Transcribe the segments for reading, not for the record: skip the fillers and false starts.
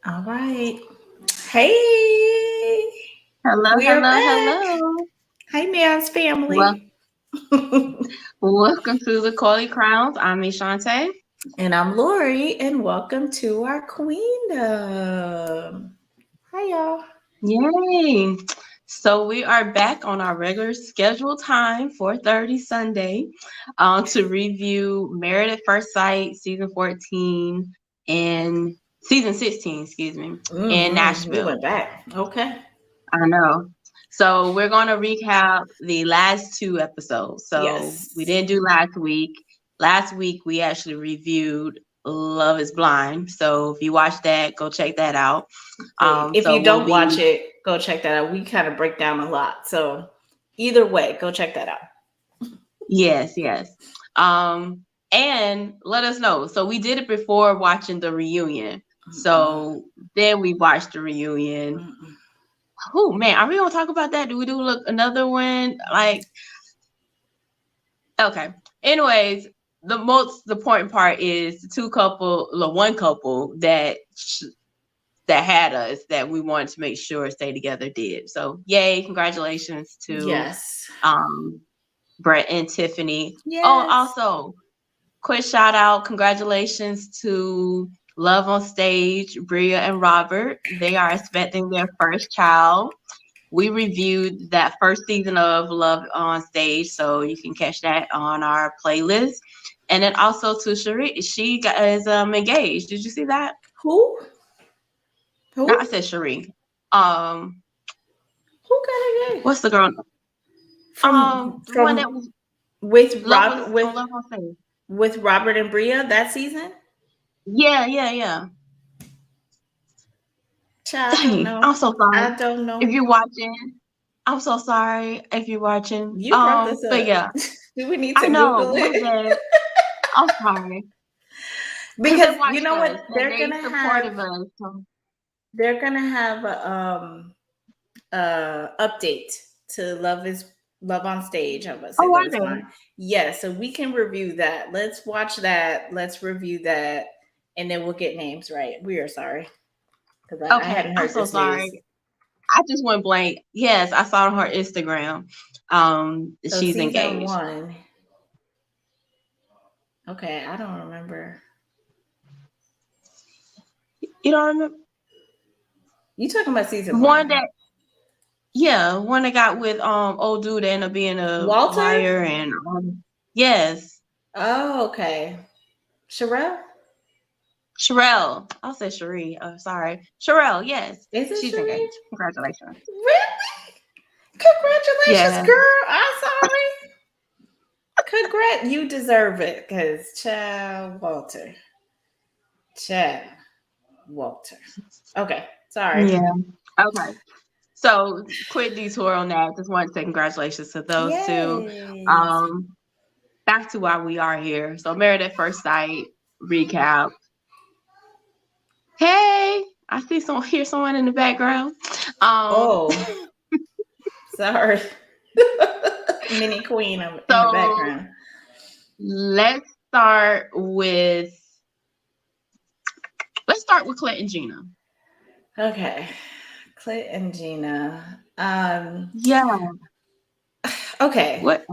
All right. Hey, Hello, we are hello, back. hello. Hi, Mavs Well, family. welcome to the Coily Crowns. I'm Mishante. And I'm Lori, and welcome to our queendom. Hi, y'all. Yay! So we are back on our regular scheduled time, 4:30 Sunday, to review Married at First Sight, season 14 and season 16, excuse me, in We Nashville. went back. Okay. I know. So we're going to recap the last two episodes. So we Yes. didn't do last week. Last week we actually reviewed Love is Blind. So if you watched that, go check that out. If So you we'll don't be watch it, go check that out. We kind of break down a lot. So, either way, go check that out. yes, yes. And let us know. So we did it before watching the reunion. Mm-mm. So then we watched the reunion. Mm-mm. Oh man, are we gonna talk about that? Do we do look another one? Like okay. Anyways, the most important part is the one couple that had us that we wanted to make sure stay together did. So yay, congratulations to Yes. um Brett and Tiffany. Oh, Yes. also quick shout out, congratulations to Love on Stage, Bria and Robert. They are expecting their first child. We reviewed that first season of Love on Stage, so you can catch that on our playlist. And then also to Cherie, is engaged. Did you see that? Who? No, I Who? said Cherie. Um, Who got what's engaged? the girl? The one that From was with Love was Rob with on Love on Stage. with Robert and Bria that season? Yeah, yeah, yeah. Child, I don't Dang, know. I'm so sorry. I don't If know. you're watching, I'm so sorry if you're watching. You brought this But up. yeah, Do we need I to know, Google my it? bad. I'm sorry. Because they Because you watched know what? us and they supported us. So. They're gonna have a update to Love on Stage. I'm gonna say Oh, Love are is Blind. they? Yeah, so we can review that. Let's watch that. Let's review that, and then we'll get names right. We are sorry because I Okay, hadn't I'm heard so this news. sorry. I just went blank. Yes, I saw on her Instagram. So She's season engaged. one. Okay, I don't remember. You don't remember You talking about season one one? that? Yeah, one that got with old dude that ended up being a Walter? liar and yes, Oh, okay. Sherelle? Sherelle. I'll say Cherie. Oh, sorry, Sherelle. Yes, Is it she's Sheree? engaged. Congratulations. Really? Congratulations, Yeah. girl. I'm sorry. You deserve it, cause child Walter. Child Walter. Okay, sorry. Yeah. Okay. So quick detour on that. Just want to say congratulations to those two. Yes. Um, back to why we are here. So Married at First Sight recap. Hey, I see hear someone in the background. Um, Oh, sorry. Mini Queen in the so background. let's start with let's start with Clint and Gina. Okay. Clint and Gina. Yeah. Okay. What?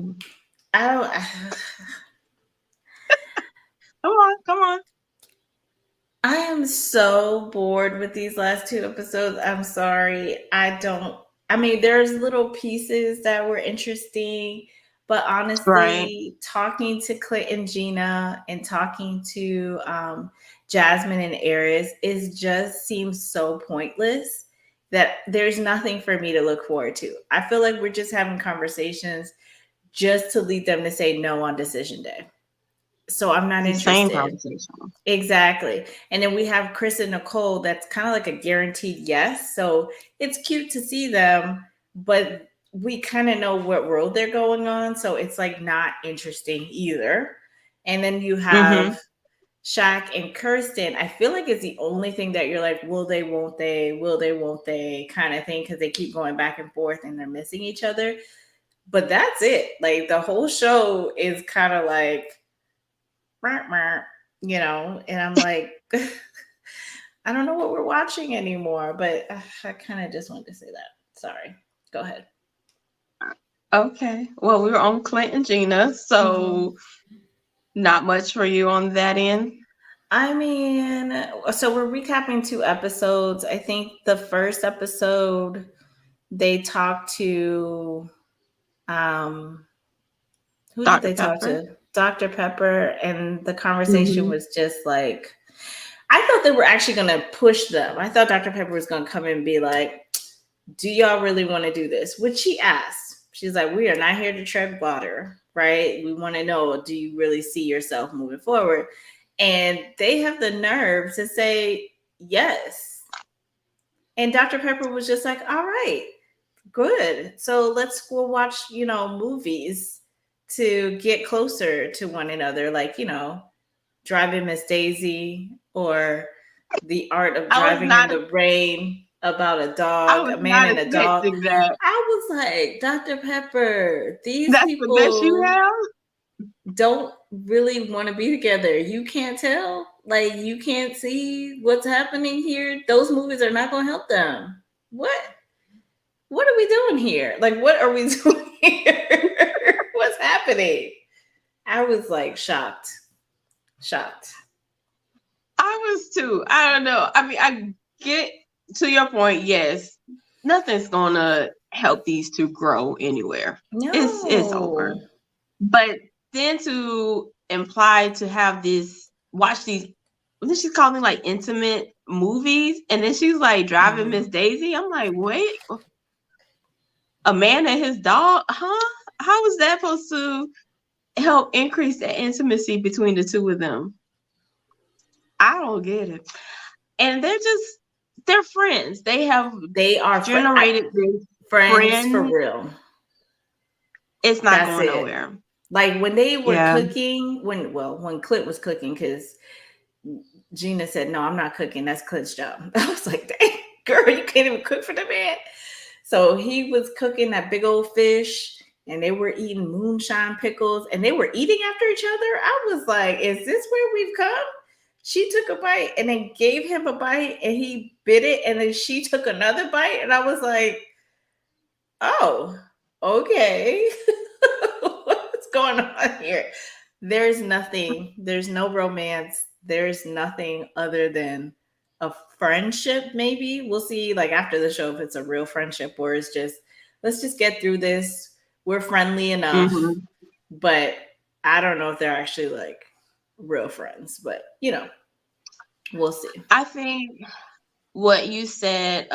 I don't Come on, come on. I am so bored with these last two episodes. I'm sorry. I mean, there's little pieces that were interesting, but Right. honestly, talking to Clint and Gina and talking to Jasmine and Eris is just seems so pointless that there's nothing for me to look forward to. I feel like we're just having conversations just to lead them to say no on decision day. So I'm not The same interested. conversation. Exactly. And then we have Chris and Nicole that's kind of like a guaranteed yes. So it's cute to see them, but we kind of know what road they're going on. So it's like not interesting either. And then you have Mm-hmm. Shaq and Kirsten. I feel like it's the only thing that you're like, will they, won't they, will they, won't they kind of thing because they keep going back and forth and they're missing each other. But that's it. Like the whole show is kind of like, and I'm like, I don't know what we're watching anymore, but I kind of just wanted to say that. Sorry. Go ahead. Okay. Well, we were on Clint and Gina, Hmm. so not much for you on that end. I mean, so we're recapping two episodes. I think the first episode they talked to um who did Dr. they talk Pepper. to? Dr. Pepper, and the conversation Hmm. was just like I thought they were actually going to push them. I thought Dr. Pepper was going to come and be like, "Do y'all really want to do this?" Which she asked. She's like, "We are not here to tread water, right? We want to know, do you really see yourself moving forward?" And they have the nerve to say yes. And Dr. Pepper was just like, "All right, good. So let's go watch, movies to get closer to one another, like, Driving Miss Daisy or The Art of I was Driving in not the Rain about a I dog, was a man not and a dog." expecting that. I was like, Dr. Pepper, these That's the best you people have? don't really want to be together. You can't tell. Like, you can't see what's happening here. Those movies are not going to help them. What? What are we doing here? Like, what are we doing here? What's happening? I was like shocked. Shocked. I was too. I don't know. I mean, I get to your point, yes. Nothing's gonna help these two grow anywhere. It's over. No. But then to imply to have this watch these, then she's calling like intimate movies, and then she's like driving Mhm. Miss Daisy. I'm like, wait, a man and his dog, huh? How is that supposed to help increase the intimacy between the two of them? I don't get it. And they're friends. They have They are generated this friends for friend. real. It's not That's going it. nowhere. Like when they were Yeah. cooking, when Clint was cooking, because Gina said, "No, I'm not cooking. That's Clint's job." I was like, "Dang, girl, you can't even cook for the man." So he was cooking that big old fish, and they were eating moonshine pickles, and they were eating after each other. I was like, "Is this where we've come?" She took a bite and then gave him a bite, and he bit it, and then she took another bite, and I was like, "Oh, okay." What's going on here? There's nothing, there's no romance, there's nothing other than a friendship, maybe. We'll see, like, after the show, if it's a real friendship or it's just, let's just get through this. We're friendly enough. Hmm. But I don't know if they're actually like real friends, but we'll see. I think what you said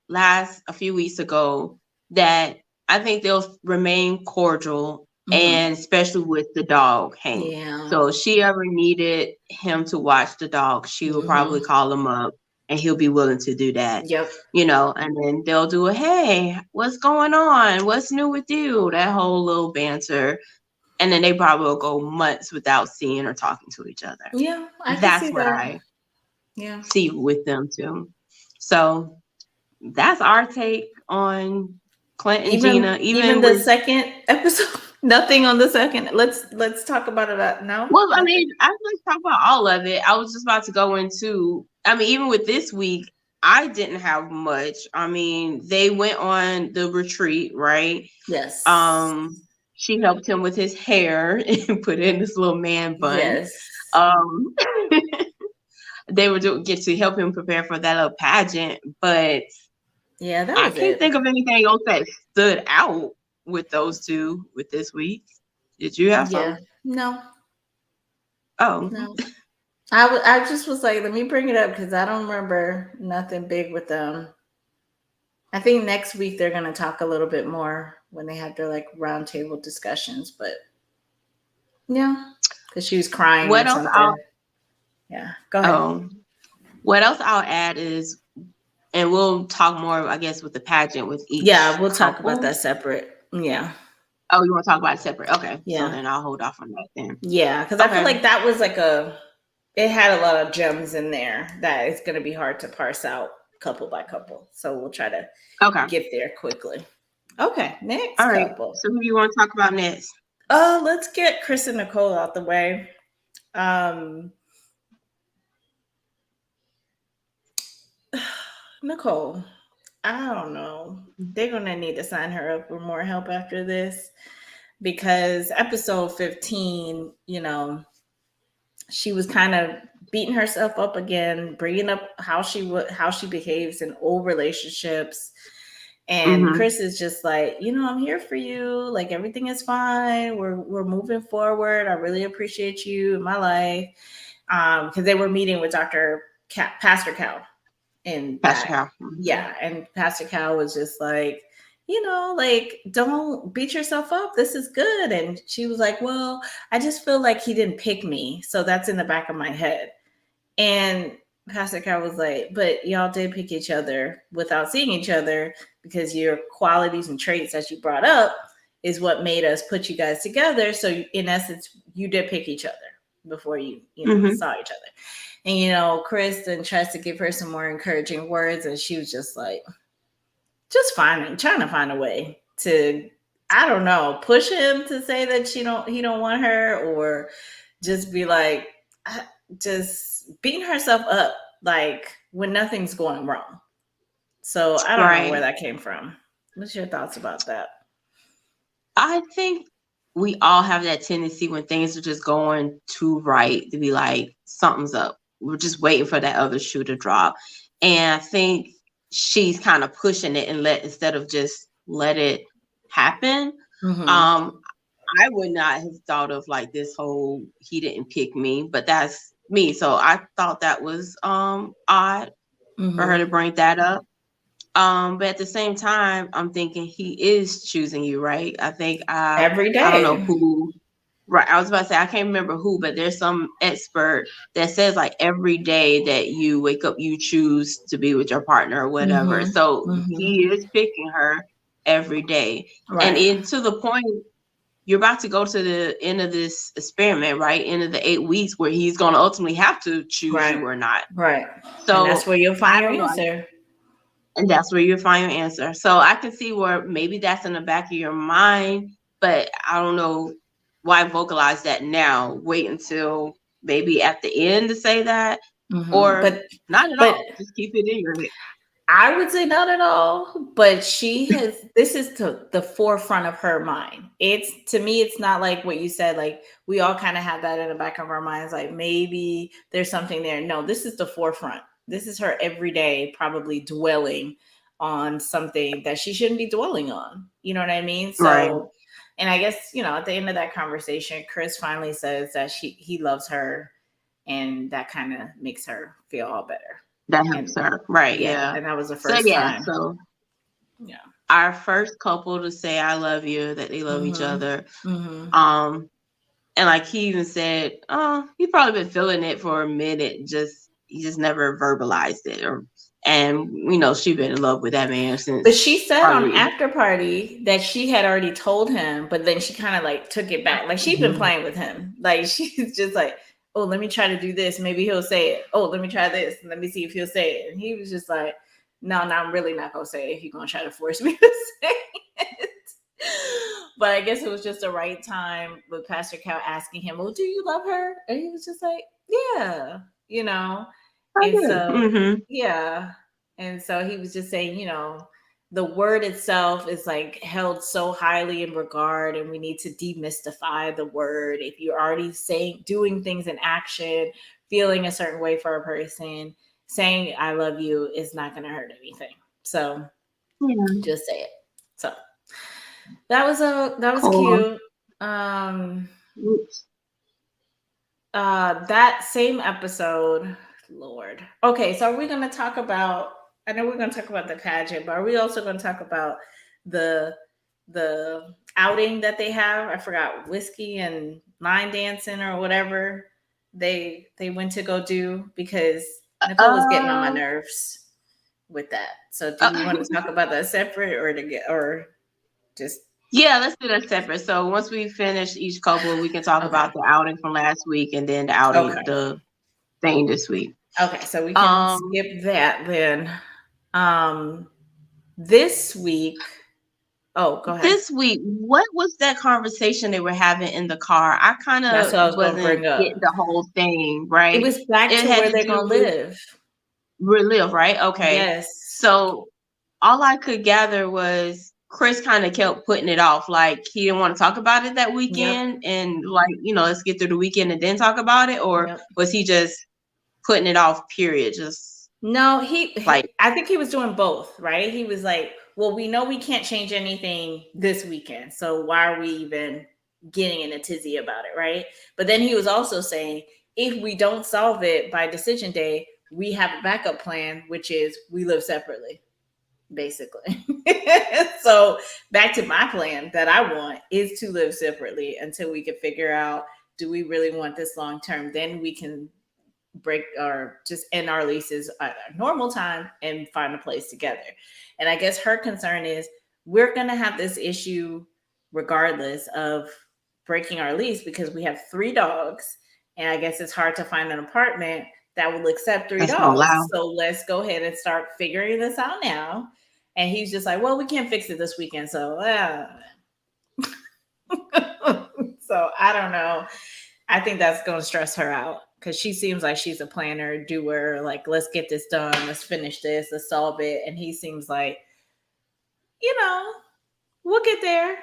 last a few weeks ago, that I think they'll remain cordial, Hmm. and especially with the dog Hank. Yeah. So if she ever needed him to watch the dog, she will probably Hmm. call him up and he'll be willing to do that. Yep. And then they'll do a hey, what's going on? What's new with you? That whole little banter. And then they probably will go months without seeing or talking to each other. Yeah, I can That's see what that. I Yeah. see with them too. So that's our take on Clint and Gina. Even Even the with, second episode, nothing on the second. Let's talk about it. No, well, I nothing. mean, let's talk about all of it. I was just about to go into, I mean, even with this week, I didn't have much. I mean, they went on the retreat, right? Yes. Um, she helped him with his hair and put it in this little man bun. Yes. Um, they were get to help him prepare for that little pageant, but Yeah, that I was can't it. think of anything else that stood out with those two with this week. Did you have Yeah. some? No. Oh, No. I just was like, let me bring it up because I don't remember nothing big with them. I think next week they're gonna talk a little bit more when they have their like roundtable discussions. But yeah, because she was crying what or else? something. Yeah. Go ahead. Oh, what else I'll add is, and we'll talk more, I guess, with the pageant with Yeah, each we'll talk about couple. that separate. Yeah. Oh, you want to talk about it separate? Okay, so Yeah. then I'll hold off on that then. Yeah, because I feel Okay, like that was like it had a lot of gems in there that it's going to be hard to parse out couple by couple. So we'll try to okay, get there quickly. Okay, next all right. couple. So who do you want to talk about next? Let's get Chris and Nicole out the way. Um, Nicole, I don't know. They're gonna need to sign her up for more help after this because episode 15, she was kind of beating herself up again, bringing up how she behaves in old relationships. And Mm-hmm. Chris is just like, I'm here for you. Like everything is fine. We're moving forward. I really appreciate you in my life. Because they were meeting with Pastor Cal, and Pastor that, Carol. yeah, and Pastor Cal was just like, like, don't beat yourself up, this is good. And she was like, well, I just feel like he didn't pick me, so that's in the back of my head. And Pastor Cal was like, but y'all did pick each other without seeing each other, because your qualities and traits that you brought up is what made us put you guys together. So in essence, you did pick each other before you Mm-hmm. saw each other. And Kristen tries to give her some more encouraging words, and she was just like, just trying to find a way to, I don't know, push him to say that he don't want her, or just be like, just beating herself up like when nothing's going wrong. So I don't know where Right. that came from. What's your thoughts about that? I think we all have that tendency when things are just going too right to be like, something's up. We're just waiting for that other shoe to drop. And I think she's kind of pushing it and instead of just let it happen. Mm-hmm. Um, I would not have thought of like this whole he didn't pick me, but that's me. So I thought that was odd for her Mm-hmm. to bring that up. But at the same time, I'm thinking he is choosing you, right? I think Every I don't know day. who, right? I was about to say I can't remember who, but there's some expert that says like every day that you wake up, you choose to be with your partner or whatever. Mm-hmm. So Mm-hmm. he is picking her every day, and Right. in to the point you're about to go to the end of this experiment, right? End of the 8 weeks where he's going to ultimately have to choose Right. you or not. Right. And that's So where you'll find I your don't know. answer. And that's where you find your answer. So I can see where maybe that's in the back of your mind, but I don't know why vocalize that now. Wait until maybe at the end to say that, Mm-hmm. or not at But all. Just keep it in your head. I would say not at all, but this is to the forefront of her mind. It's, to me, it's not like what you said, like we all kind of have that in the back of our minds, like maybe there's something there. No, this is the forefront. This is her every day, probably dwelling on something that she shouldn't be dwelling on. You know what I mean? Right. So, and I guess, at the end of that conversation, Chris finally says that he loves her, and that kind of makes her feel all better. That helps And her. Right. yeah, Yeah. and that was the So first yeah. time. So Yeah. our first couple to say I love you, that they love each Mhm. other. Mhm. Um, and like he even said, oh, he probably been feeling it for a minute. He just never verbalized it, and she been in love with that man But she since said on probably. After Party that she had already told him, but then she kind of like took it back. Like she'd been Mhm. playing with him. Like she's just like, oh, let me try to do this. Maybe he'll say it. Oh, let me try this. Let me see if he'll say it. And he was just like, no, I'm really not gonna say it if you're gonna try to force me to say it. But I guess it was just the right time with Pastor Cal asking him, well, do you love her? And he was just like, yeah, you know. Oh, And good. so, Mm-hmm. yeah. And so he was just saying, the word itself is like held so highly in regard, and we need to demystify the word. If you're already doing things in action, feeling a certain way for a person, saying I love you is not going to hurt anything. So Yeah. just say it. So that was Cool. cute. Um that same episode, Lord. Okay, so are we gonna talk about, I know we're gonna talk about the pageant, but are we also gonna talk about the the outing that they have? I forgot, whiskey and line dancing or whatever they went to go do, because Nicole was getting on my Uh, nerves with that. So do uh, we want to talk about that separate, or just yeah, let's do that separate. So once we finish each couple, we can talk okay. about the outing from last week and then the outing, Okay. the thing this week. Okay, so we can Um, skip that then. Um, this week, oh, go ahead. this week, what was that conversation they were having in the car? I kind That's of what I was going to wasn't bring up. getting the whole thing, It right? was back It to had where to they're do going to with live. relive, right? Okay. Yes. So all I could gather was Chris kind of kept putting it off. Like he didn't want to talk about it that Yep. weekend and like, let's get through the weekend and then talk about it. Or Yep. was he just putting it off, period? Just No, like, I think he was doing both, right? He was like, well, we know we can't change anything this weekend. So why are we even getting in a tizzy about it, right? But then he was also saying, if we don't solve it by decision day, we have a backup plan, which is we live separately, basically. So back to my plan that I want is to live separately until we can figure out, do we really want this long term? Then we can break or just end our leases at our normal time and find a place together. And I guess her concern is we're going to have this issue regardless of breaking our lease because we have 3 dogs. And I guess it's hard to find an apartment that will accept three that's gonna dogs. allow. So let's go ahead and start figuring this out now. And he's just like, well, we can't fix it this weekend. So, so I don't know. I think that's going to stress her out because she seems like she's a planner, doer. Like, let's get this done. Let's finish this. Let's solve it. And he seems like, you know, we'll get there.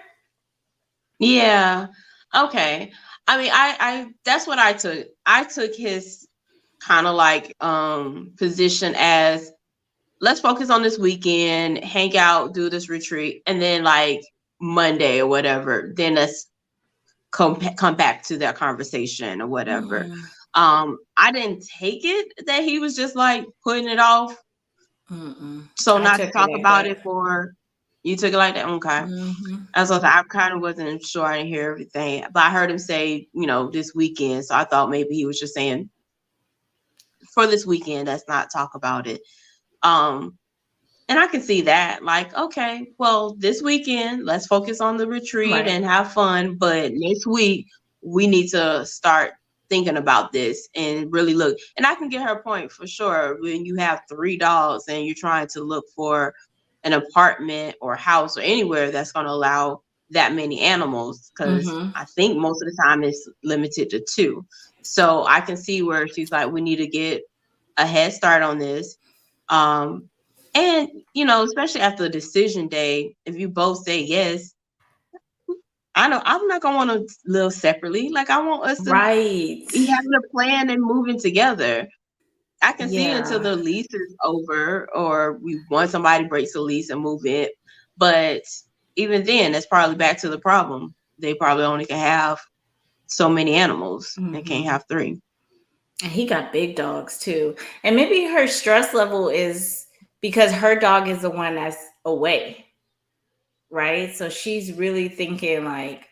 Yeah. Okay. I mean, I that's what I took. I took his kind of like position as let's focus on this weekend, hang out, do this retreat, and then like Monday or whatever, then let's come back to that conversation or whatever. Mm-mm. I didn't take it that he was just like putting it off, Mm-mm. so I not took to it talk like about that. it for you took it like that. Okay. Mm-hmm. As I kind of wasn't sure. I didn't hear everything, but I heard him say, this weekend. So I thought maybe he was just saying for this weekend, let's not talk about it. Um, And I can see that, like, okay, well, this weekend, let's focus on the retreat Right. and have fun. But next week, we need to start thinking about this and really look. And I can get her point for sure. When you have 3 dogs and you're trying to look for an apartment or house or anywhere that's going to allow that many animals, because Mm-hmm. I think most of the time it's limited to 2. So I can see where she's like, we need to get a head start on this. Um, and especially after the decision day, if you both say yes, I know I'm not gonna want to live separately. Like I want us to Right. be having a plan and moving together. I can see until Yeah. the lease is over, or we want somebody breaks the lease and move in. But even then, that's probably back to the problem. They probably only can have so many animals and can't Mm-hmm. have 3. And he got big dogs too. And maybe her stress level is because her dog is the one that's away, right? So she's really thinking like,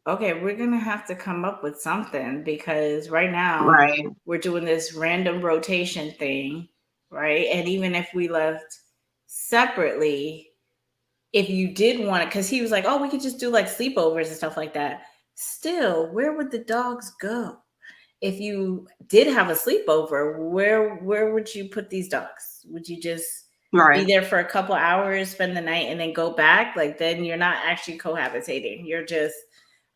okay, we're gonna have to come up with something because right now Right, we're doing this random rotation thing, right? And even if we left separately, if you did want it, because he was like, oh, we could just do like sleepovers and stuff like that. Still, where would the dogs go? If you did have a sleepover, where would you put these dogs? Would you just be right. there for a couple hours, spend the night, and then go back? Like then you're not actually cohabitating. You're just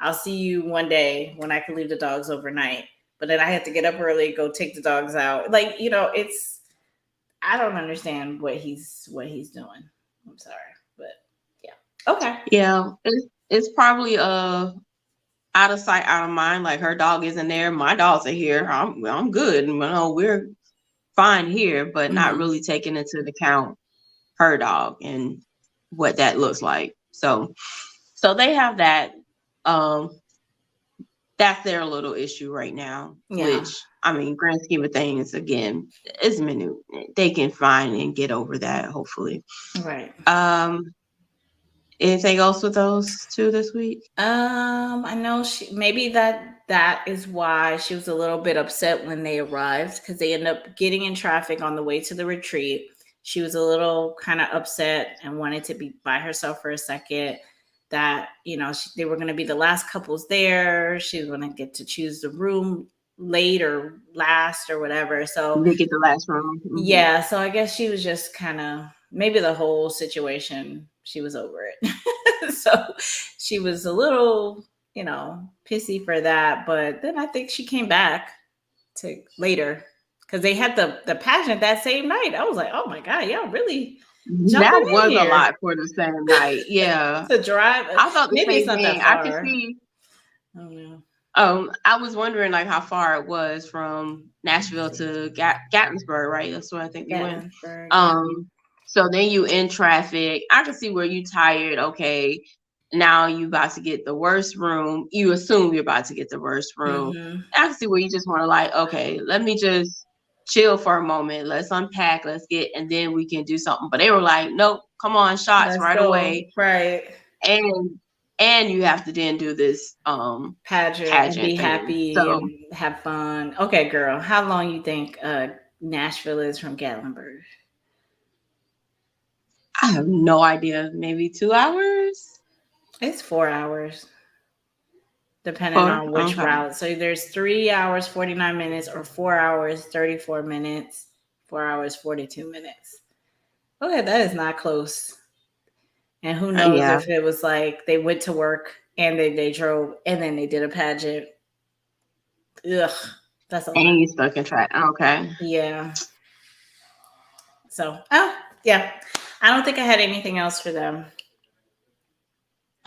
I'll see you one day when I can leave the dogs overnight. But then I have to get up early, go take the dogs out. Like, it's I don't understand what he's doing. I'm sorry. But yeah. Okay. Yeah, it's probably out of sight, out of mind. Like her dog isn't there, my dogs are here. I'm good. We're fine here, but not Mm-hmm. really taking into account her dog and what that looks like. So they have that. Um, that's their little issue right now. Yeah. Which I mean, grand scheme of things, again, is minute. They can find and get over that. Hopefully. Right. Um, anything else with those 2 this week? I know maybe that is why she was a little bit upset when they arrived because they ended up getting in traffic on the way to the retreat. She was a little kind of upset and wanted to be by herself for a second. That they were going to be the last couples there. She was going to get to choose the room late or last or whatever. So They get the last round. yeah, so I guess she was just kind of maybe the whole situation, she was over it. So she was a little, pissy for that. But then I think she came back to later because they had the pageant that same night. I was like, oh my god, y'all really That jumping in was a here lot for the same night. Yeah. to drive. I thought the Maybe it's same not thing. that I could far. see. I don't know. I was wondering like how far it was from Nashville to Gatlinburg, right? That's where I think you went. Gatlinburg, yeah. Um, so then you in traffic. I can see where you tired. Okay, now you about to get the worst room. You assume you're about to get the worst room. Mm-hmm. I can see where you just want to like, okay, let me just chill for a moment. Let's unpack. Let's get, and then we can do something. But they were like, nope, come on, shots Let's right go. away, Right. and you have to then do this Pageant and be pageant thing. happy So and have fun. Okay, girl. How long you think Nashville is from Gatlinburg? I have no idea. Maybe 2 hours. It's 4 hours, depending Four. on which Okay. route. So there's 3 hours, 49 minutes, or 4 hours, 34 minutes, 4 hours, 42 minutes. Okay, that is not close. And who knows Yeah. if it was like they went to work and they drove and then they did a pageant. Ugh, that's a And lot. you stuck in track. Okay. Yeah. So, oh, yeah. I don't think I had anything else for them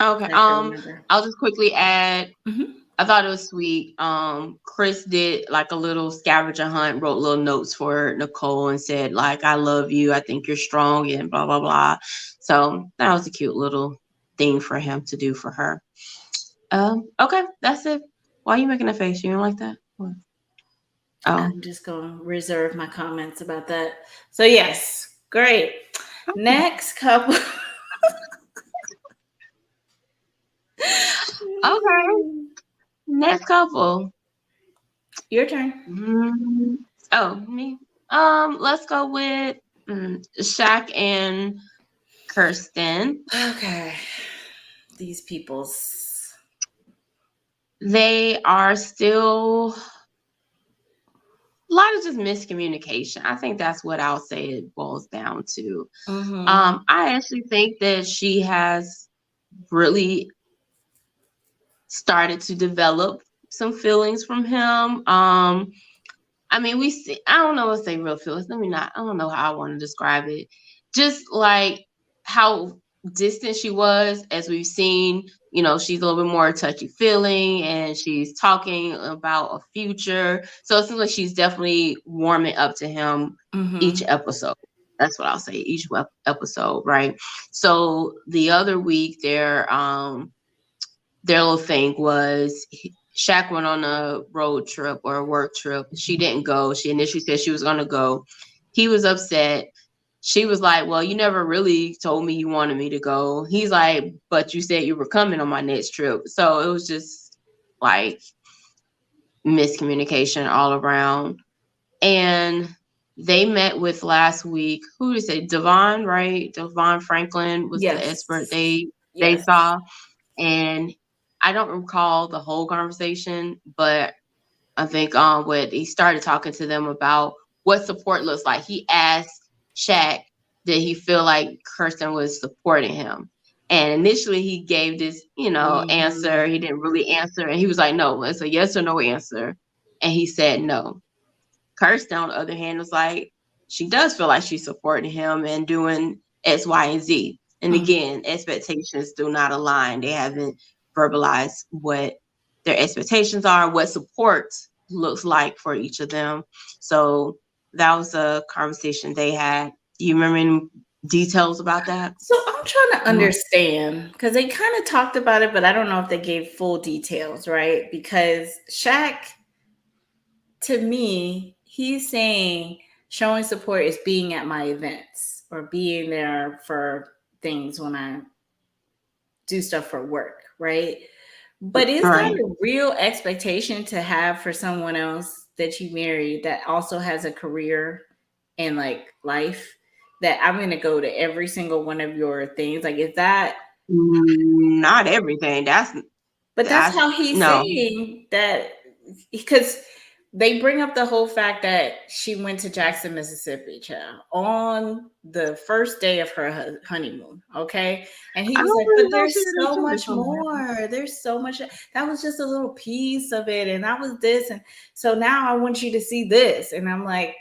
Okay. that I can remember. I'll just quickly add. Hmm. I thought it was sweet. Chris did like a little scavenger hunt, wrote little notes for Nicole and said like, "I love you. I think you're strong," and blah blah blah. So that was a cute little thing for him to do for her. Okay, that's it. Why are you making a face? You don't like that? What? Oh. I'm just going to reserve my comments about that. So, yes, great. Next couple. Okay. Next couple. Your turn. Oh, me. Let's go with Shaq and Kirsten. Okay. These people's. They are still a lot of just miscommunication. I think that's what I'll say it boils down to. Mm-hmm. I actually think that she has really started to develop some feelings from him. I mean, we see, I don't know what to say real feelings. Let me not, I don't know how I want to describe it. Just like how distant she was, as we've seen, she's a little bit more touchy feeling and she's talking about a future. So it seems like she's definitely warming up to him each Mm-hmm. episode. That's what I'll say, each episode, right? So the other week, their little thing was Shaq went on a road trip or a work trip. She didn't go. She initially said she was going to go. He was upset. She was like, well, you never really told me you wanted me to go. He's like, but you said you were coming on my next trip. So it was just like miscommunication all around. And they met with last week, who did they say? Devon, right? Devon Franklin was the expert Yes. they Yes. saw. And I don't recall the whole conversation, but I think what he started talking to them about what support looks like. He asked Shaq, did he feel like Kirsten was supporting him? And initially he gave this, answer. Mm-hmm. He didn't really answer. And he was like, no, it's a yes or no answer. And he said no. Kirsten, on the other hand, was like, she does feel like she's supporting him and doing X, Y, and Z. And Mm-hmm. again, expectations do not align. They haven't verbalized what their expectations are, what support looks like for each of them. So that was a conversation they had. Do you remember any details about that? So I'm trying to Mhm. understand because they kind of talked about it, but I don't know if they gave full details, right? Because Shaq, to me, he's saying showing support is being at my events or being there for things when I do stuff for work, right? But is that Right. a real expectation to have for someone else that you marry that also has a career and like life? That I'm going to go to every single one of your things. Like, is that, Not everything. but that's That's how he's no. saying that because They bring up the whole fact that she went to Jackson, Mississippi, child, on the first day of her honeymoon. Okay. And he I was don't like, really but don't there's see that so too much much on that. more. There's so much. That was just a little piece of it. And that was this. And so now I want you to see this. And I'm like,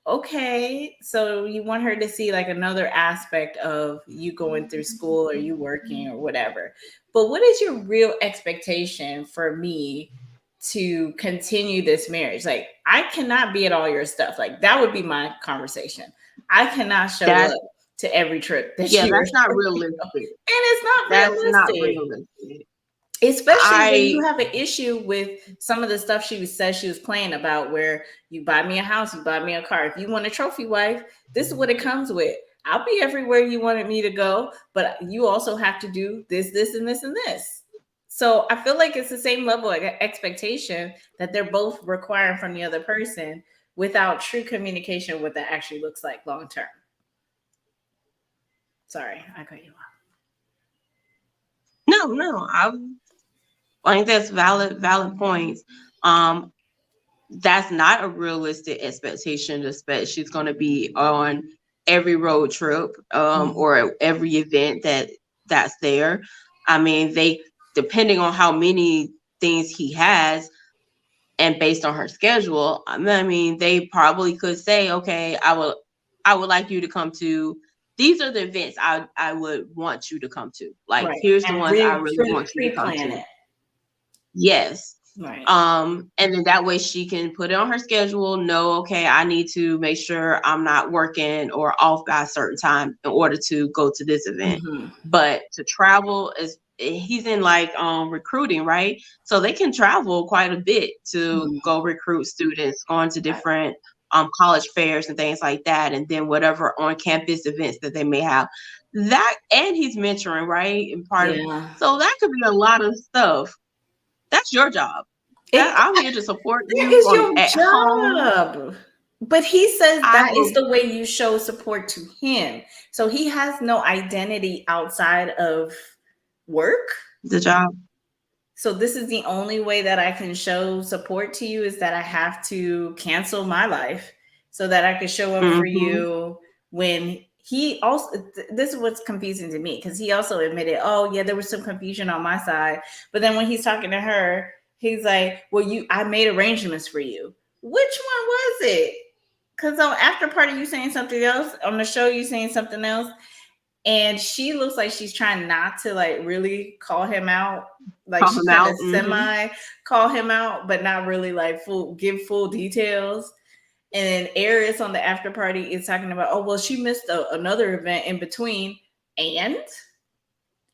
okay, so you want her to see like another aspect of you going through school or you working or whatever. But what is your real expectation for me to continue this marriage? Like, I cannot be at all your stuff. Like, that would be my conversation. I cannot show That's up to every trip that yeah, you're that's not and realistic. it's not That's not realistic, realistic. especially when you I have an issue with some of the stuff said she was playing about, where you buy me a house, you buy me a car. If you want a trophy wife, this is what it comes with. I'll be everywhere you wanted me to go, but you also have to do this, this, and this, and this. So I feel like it's the same level of expectation that they're both requiring from the other person without true communication of what that actually looks like long term. Sorry, I cut you off. no, I think that's valid points. Um, that's not a realistic expectation to expect she's going to be on every road trip Mhm. or every event that's there. I mean, they depending on how many things he has and based on her schedule, I mean, they probably could say, okay, I would like you to come to these are the events I would want you to come to. Like, Right. here's the And ones I really want you to come pre-plan to. it. Yes. Right. And then that way she can put it on her schedule, know, okay, I need to make sure I'm not working or off by a certain time in order to go to this event. Mhm. But to travel is he's in like recruiting, right? So they can travel quite a bit to Mhm. go recruit students, going to Right. different college fairs and things like that, and then whatever on campus events that they may have. That and he's mentoring, right? And part of Yeah. so that could be a lot of stuff. That's your job. That It I'm here to support That you is on your at home. job. But he says I that is will the way you show support to him. So he has no identity outside of work. the job. So this is the only way that I can show support to you, is that I have to cancel my life so that I could show up for Hmm. you. When he also, this is what's confusing to me, because he also admitted, oh yeah, there was some confusion on my side. But then when he's talking to her, he's like, well, I made arrangements for you. Which one was it? Because on after party you saying something else, on the show you saying something else, and she looks like she's trying not to like really call him out. Like Call she him kind of out. Hmm. semi call him out, but not really like full details. And then Eris on the after party is talking about, oh well, she missed another event in between. And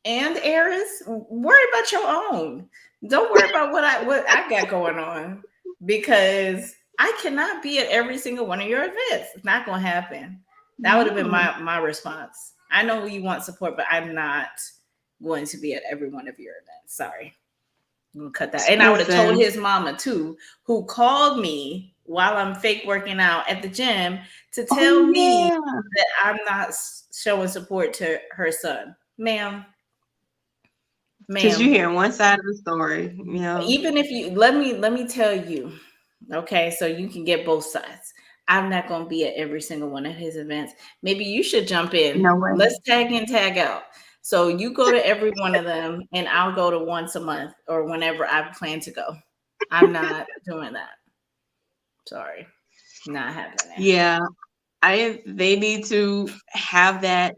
Eris, worry about your own. Don't worry about what I got going on, because I cannot be at every single one of your events. It's not going to happen. That would have been No, my response. I know you want support, but I'm not going to be at every one of your events. Sorry. I'm gonna cut that. And I would have told listen. his mama too, who called me while I'm fake working out at the gym, to Oh tell me yeah, that I'm not showing support to her son. Ma'am, because you're ma'am, hearing one side of the story. You know, even if you let me tell you, okay, so you can get both sides. I'm not going to be at every single one of his events. Maybe you should jump in. no way. Let's tag in, tag out. So you go to every one of them, and I'll go to once a month or whenever I plan to go. I'm not doing that. Sorry, not happening. Yeah, I they need to have that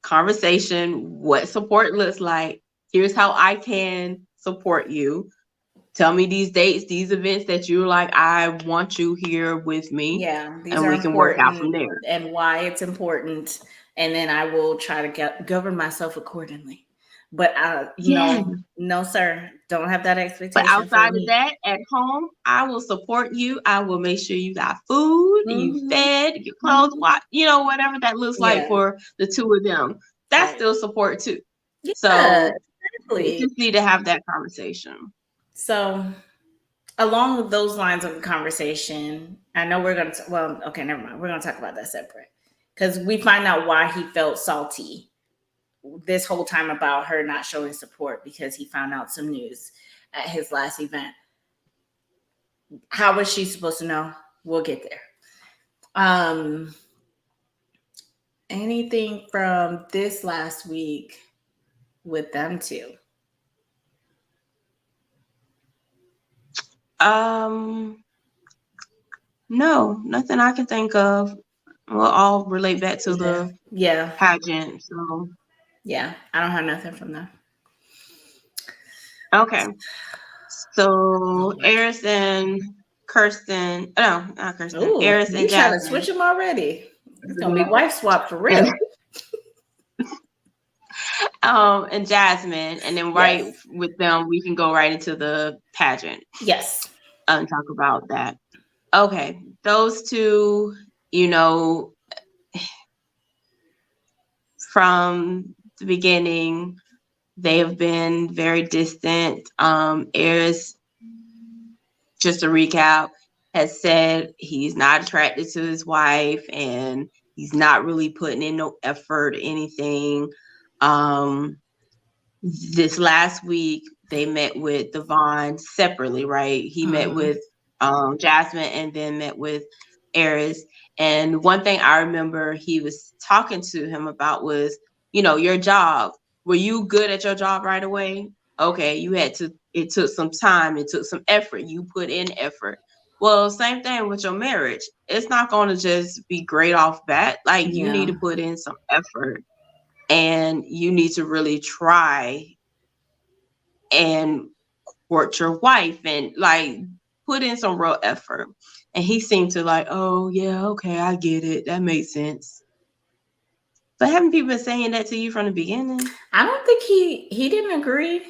conversation. What support looks like. Here's how I can support you. Tell me these dates, these events that you're like, I want you here with me, Yeah, these and are we can work out from important, there. and why it's important, and then I will try to govern myself accordingly. But Yeah. no, no, sir, don't have that But expectation for outside of me. that, at home, I will support you. I will make sure you got food, you Hmm. fed, your clothes, Hmm. whatever that looks like Yeah, for the two of them. That's right. still support too. Yeah, So we exactly. just need to have that conversation. So, along with those lines of the conversation, I know we're going to, well, okay, never mind. We're going to talk about that separate, because we find out why he felt salty this whole time about her not showing support, because he found out some news at his last event. How was she supposed to know? We'll get there. Um, anything from this last week with them two? Um, no, nothing I can think of. Will all relate back to the Yeah, pageant. So yeah. I don't have nothing from them. okay. Oh, So Lord. Eris and Kirsten, no, not Kirsten, Ooh, Eris you and trying to switch Jasmine. them already? It's gonna be wife swap for And real. and Jasmine, and then Yes, right with them, we can go right into the pageant yes. and talk about that. Okay, those two, you know, from the beginning, they have been very distant. Eris, just to recap, has said he's not attracted to his wife and he's not really putting in no effort or anything. Um, this last week they met with Devon separately, right? He met Hmm. with Jasmine and then met with Eris. And one thing I remember he was talking to him about was, your job. Were you good at your job right away? Okay, you had to, it took some time, it took some effort. You put in effort. Well, same thing with your marriage. It's not going to just be great off bat. Like, you need Yeah. to put in some effort and you need to really try and court your wife and like put in some real effort. And he seemed to like, oh yeah, okay, I get it. That makes sense. But haven't people been saying that to you from the beginning? I don't think he didn't agree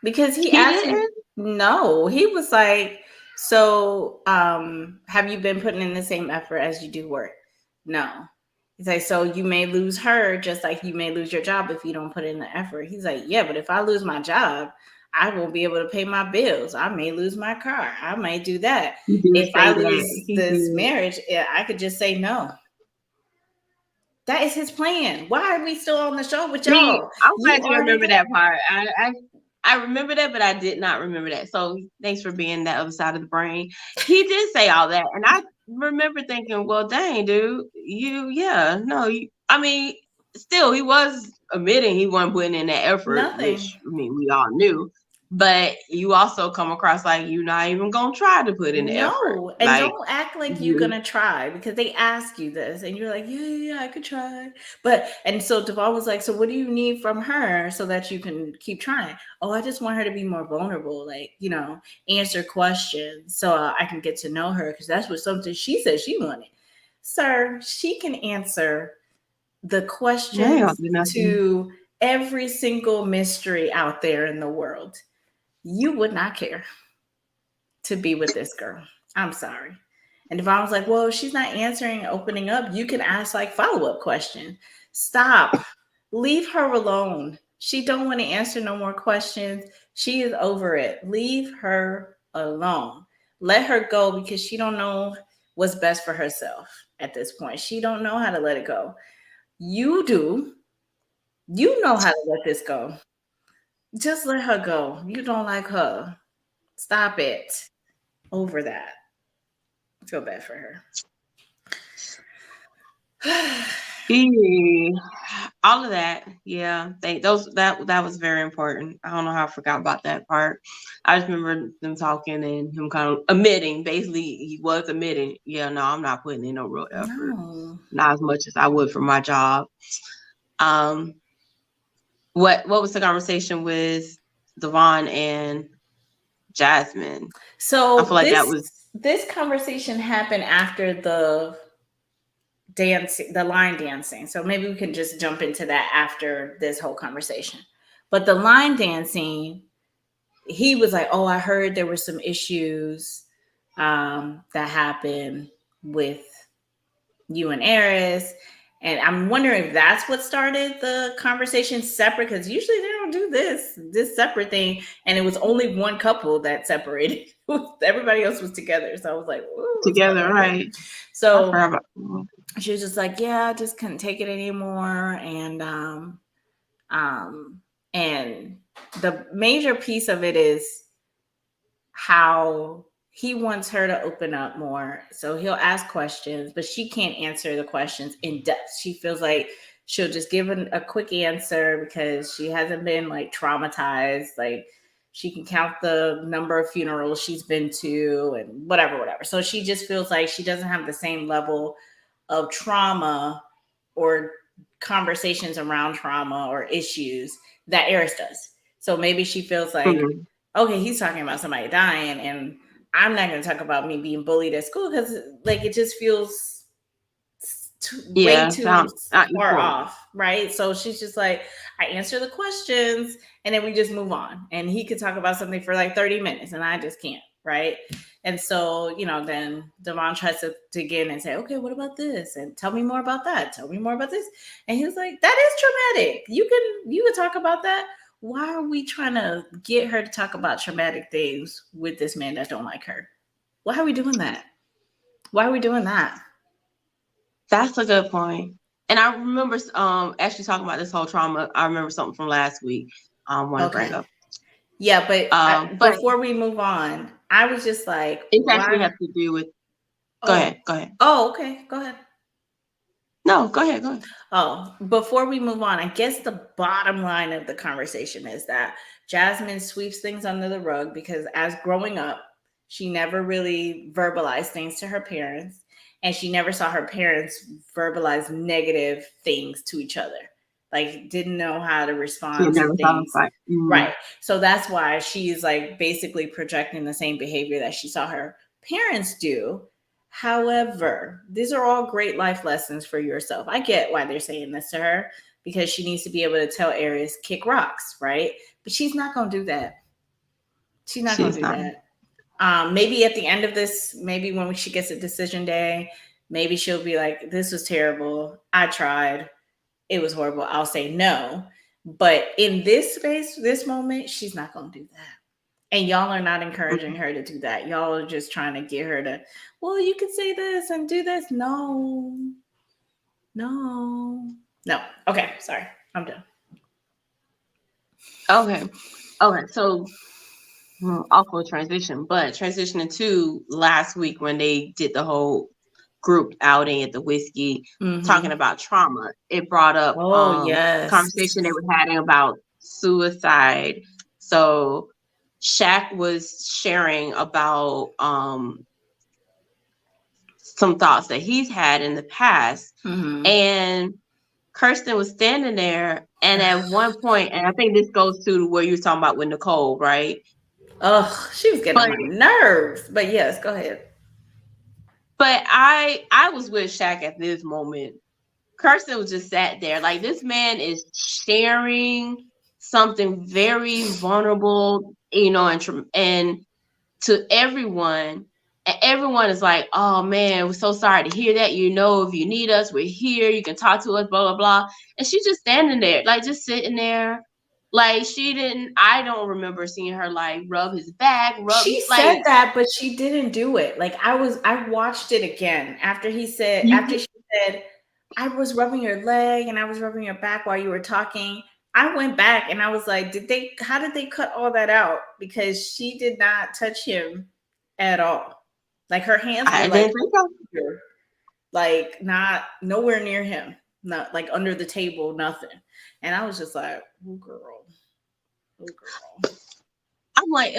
because he He asked him. didn't? No, he was like, so have you been putting in the same effort as you do work? No. He's like, so you may lose her just like you may lose your job if you don't put in the effort. He's like, yeah, but if I lose my job, I won't be able to pay my bills. I may lose my car. I may do that. He did If say I that. lose He this did. marriage, yeah, I could just say no. That is his plan. Why are we still on the show with See, y'all? I'm You glad you already remember know. that part. I remember that, but I did not remember that. So thanks for being that other side of the brain. He did say all that, and I remember thinking, well, dang, dude, yeah, no, I mean, still, he was admitting he wasn't putting in that effort, Nothing. which I mean, we all knew. But you also come across like you're not even gonna try to put in the effort, No, and like don't act like you're you. gonna try because they ask you this, and you're like, yeah, yeah, yeah, I could try. But and so Deval was like, so what do you need from her so that you can keep trying? Oh, I just want her to be more vulnerable, like answer questions so I can get to know her because that's what something she said she wanted. Sir, she can answer the I ain't gonna questions do nothing. to every single mystery out there in the world. You would not care to be with this girl. I'm sorry. And Devon was like, well, if she's not answering, opening up, you can ask like follow-up questions. Stop. Leave her alone. She don't want to answer no more questions. She is over it. Leave her alone. Let her go because she don't know what's best for herself at this point. She don't know how to let it go. You do. You know how to let this go. Just let her go. You don't like her. Stop it. Over that. I feel bad for her. Yeah, all of that. Yeah, that was very important. I don't know how I forgot about that part. I just remember them talking and him kind of admitting, basically, he was admitting, yeah, no, I'm not putting in no real effort, No. not as much as I would for my job. Um, what was the conversation with Devon and Jasmine? I feel So like that this was this conversation happened after the dancing, the line dancing. So maybe we can just jump into that after this whole conversation. But the line dancing, he was like, "Oh, I heard there were some issues that happened with you and Eris." And I'm wondering if that's what started the conversation separate because usually they don't do this separate thing. And it was only one couple that separated. Everybody else was together. So I was like, "Ooh, what's going together, on here?" right? I So forgot about. she was just like, "Yeah, I just couldn't take it anymore." Um, and the major piece of it is how he wants her to open up more. So he'll ask questions, but she can't answer the questions in depth. She feels like she'll just give a quick answer because she hasn't been like traumatized. Like she can count the number of funerals she's been to and whatever, whatever. So she just feels like she doesn't have the same level of trauma or conversations around trauma or issues that Eris does. So maybe she feels like, Mhm. okay, he's talking about somebody dying, and I'm not going to talk about me being bullied at school because, like, it just feels way Yeah, too not far equal. off, right? So she's just like, I answer the questions and then we just move on. And he could talk about something for like 30 minutes and I just can't, right? And so, then Devon tries to dig in and say, okay, what about this? And tell me more about that. Tell me more about this. And he was like, that is traumatic. You can talk about that. Why are we trying to get her to talk about traumatic things with this man that don't like her? Why are we doing that? Why are we doing that? That's a good point. And I remember actually talking about this whole trauma. I remember something from last week. I want to bring Okay. up. Yeah, but But before we move on, I was just like, it actually why? has to do with. Go Oh, ahead. Go ahead. oh, okay, go ahead. No, go ahead. Go ahead. Oh, before we move on, I guess the bottom line of the conversation is that Jasmine sweeps things under the rug because as growing up, she never really verbalized things to her parents, and she never saw her parents verbalize negative things to each other. Like, didn't know how to She respond to never thought of things. like. Right. So that's why she's like basically projecting the same behavior that she saw her parents do. However, these are all great life lessons for yourself. I get why they're saying this to her because she needs to be able to tell Aries kick rocks, right? But she's not going to do that. She's not going She's to do not. that. Maybe at the end of this, maybe when she gets a decision day, maybe she'll be like, "This was terrible. I tried. It was horrible. I'll say no." But in this space, this moment, she's not going to do that. And y'all are not encouraging her to do that. Y'all are just trying to get her to, well, you can say this and do this. No, no, no. Okay, sorry. I'm done. Okay. Okay. So awful transition, but transitioning to last week when they did the whole group outing at the whiskey, talking Mm-hmm. about trauma, it brought up Oh, conversation they yes. were having about suicide. So Shaq was sharing about some thoughts that he's had in the past, Mm-hmm. and Kirsten was standing there, and at one point, and I think this goes to where you were talking about with Nicole, right? Ugh, she was getting on But my nerves. But yes, go ahead. I was with Shaq at this moment. Kirsten was just sat there. Like, this man is sharing something very vulnerable, and to everyone. And everyone is like, oh man, we're so sorry to hear that. If you need us, we're here. You can talk to us, blah, blah, blah. And she's just standing there, like just sitting there. Like, I don't remember seeing her like rub his back, She like, said that, but she didn't do it. Like I watched it again after you, she said, I was rubbing your leg and I was rubbing your back while you were talking. I went back and I was like, how did they cut all that out? Because she did not touch him at all. Like her hands were I like didn't think so. here, like not nowhere near him, not like under the table, nothing. And I was just like, oh girl, oh girl. I'm like,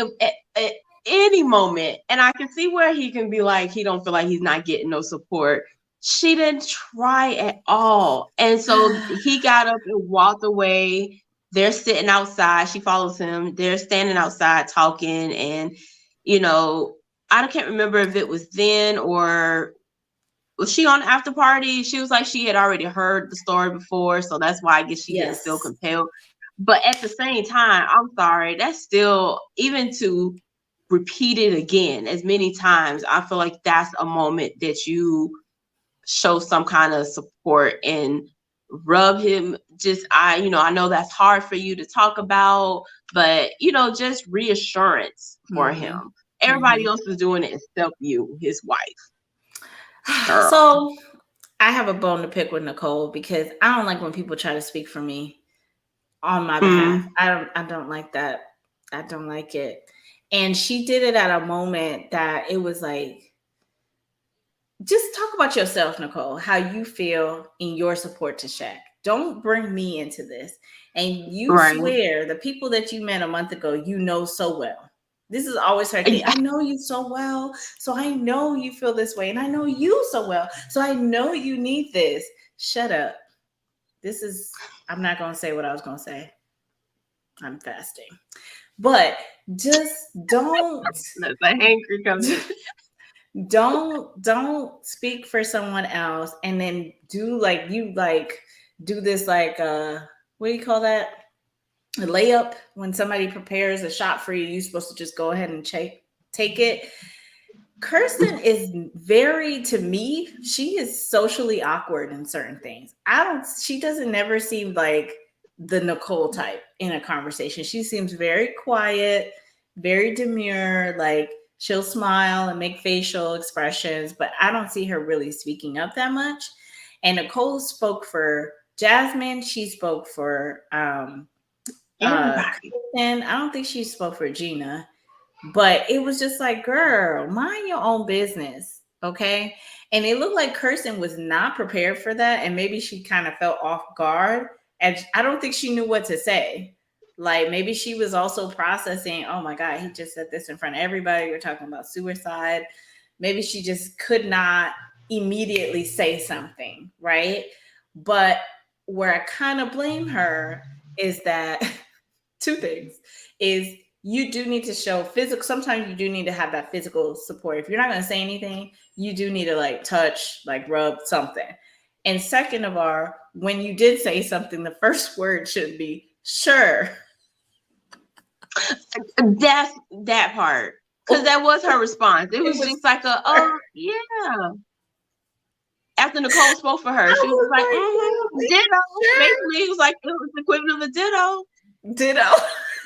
at any moment, and I can see where he can be like, he don't feel like he's not getting no support. She didn't try at all, and so he got up and walked away. They're sitting outside. She follows him. They're standing outside talking, and you know, I can't remember if it was then or was she on the after party. She was like she had already heard the story before, so that's why I guess she didn't feel Yes. compelled. But at the same time, I'm sorry, that's still, even to repeat it again as many times, I feel like that's a moment that you show some kind of support and rub him. Just, I know that's hard for you to talk about, but just reassurance for him. Mm-hmm. Everybody Mm-hmm. else is doing it except you, his wife. Girl. So I have a bone to pick with Nicole because I don't like when people try to speak for me on my behalf. Mm, I don't like that. I don't like it. And she did it at a moment that it was like, just talk about yourself, Nicole, how you feel in your support to Shaq. Don't bring me into this. And you Right. swear the people that you met a month ago, you know so well. This is always her thing. Yeah. I know you so well. So I know you feel this way. And I know you so well. So I know you need this. Shut up. I'm not going to say what I was going to say. I'm fasting. But just That's a hankering coming. don't speak for someone else and then do this like what do you call that, a layup. When somebody prepares a shot for you, you're supposed to just go ahead and take it. Kirsten is very, to me, she is socially awkward in certain things. She doesn't never seem like the Nicole type in a conversation. She seems very quiet, very demure, like she'll smile and make facial expressions, but I don't see her really speaking up that much. And Nicole spoke for Jasmine, she spoke for Everybody. Kristen. I don't think she spoke for Gina. But it was just like, girl, mind your own business. Okay. And it looked like Kirsten was not prepared for that. And maybe she kind of felt off guard. And I don't think she knew what to say. Like maybe she was also processing, oh my God, he just said this in front of everybody. We're talking about suicide. Maybe she just could not immediately say something. Right. But where I kind of blame her is that two things is you do need to show physical. Sometimes you do need to have that physical support. If you're not going to say anything, you do need to like touch, like rub something. And second of all, when you did say something, the first word should be sure. That's that part. Because that was her response. It was was just like yeah. After Nicole spoke for her, she was like, ditto. Sure. Basically, it was like it was the equivalent of a ditto. Ditto.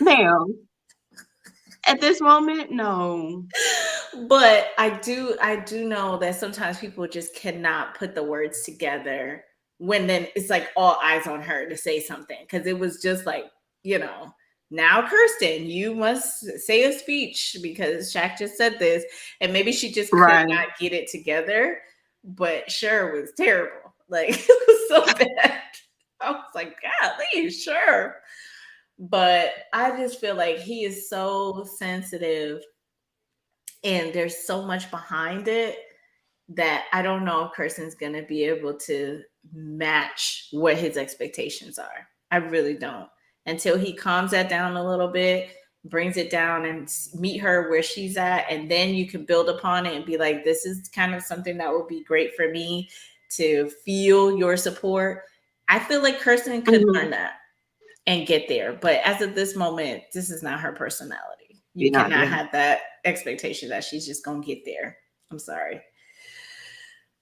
Ma'am. At this moment, no. But I do know that sometimes people just cannot put the words together when then it's like all eyes on her to say something. Cause it was just like, now Kirsten, you must say a speech because Shaq just said this. And maybe she just could not get it together. But sure was terrible. Like it was so bad. I was like, golly, sure. But I just feel like he is so sensitive and there's so much behind it that I don't know if Kirsten's going to be able to match what his expectations are. I really don't. Until he calms that down a little bit, brings it down and meet her where she's at. And then you can build upon it and be like, this is kind of something that would be great for me to feel your support. I feel like Kirsten could learn that and get there. But as of this moment, this is not her personality. You cannot have that expectation that she's just going to get there. I'm sorry.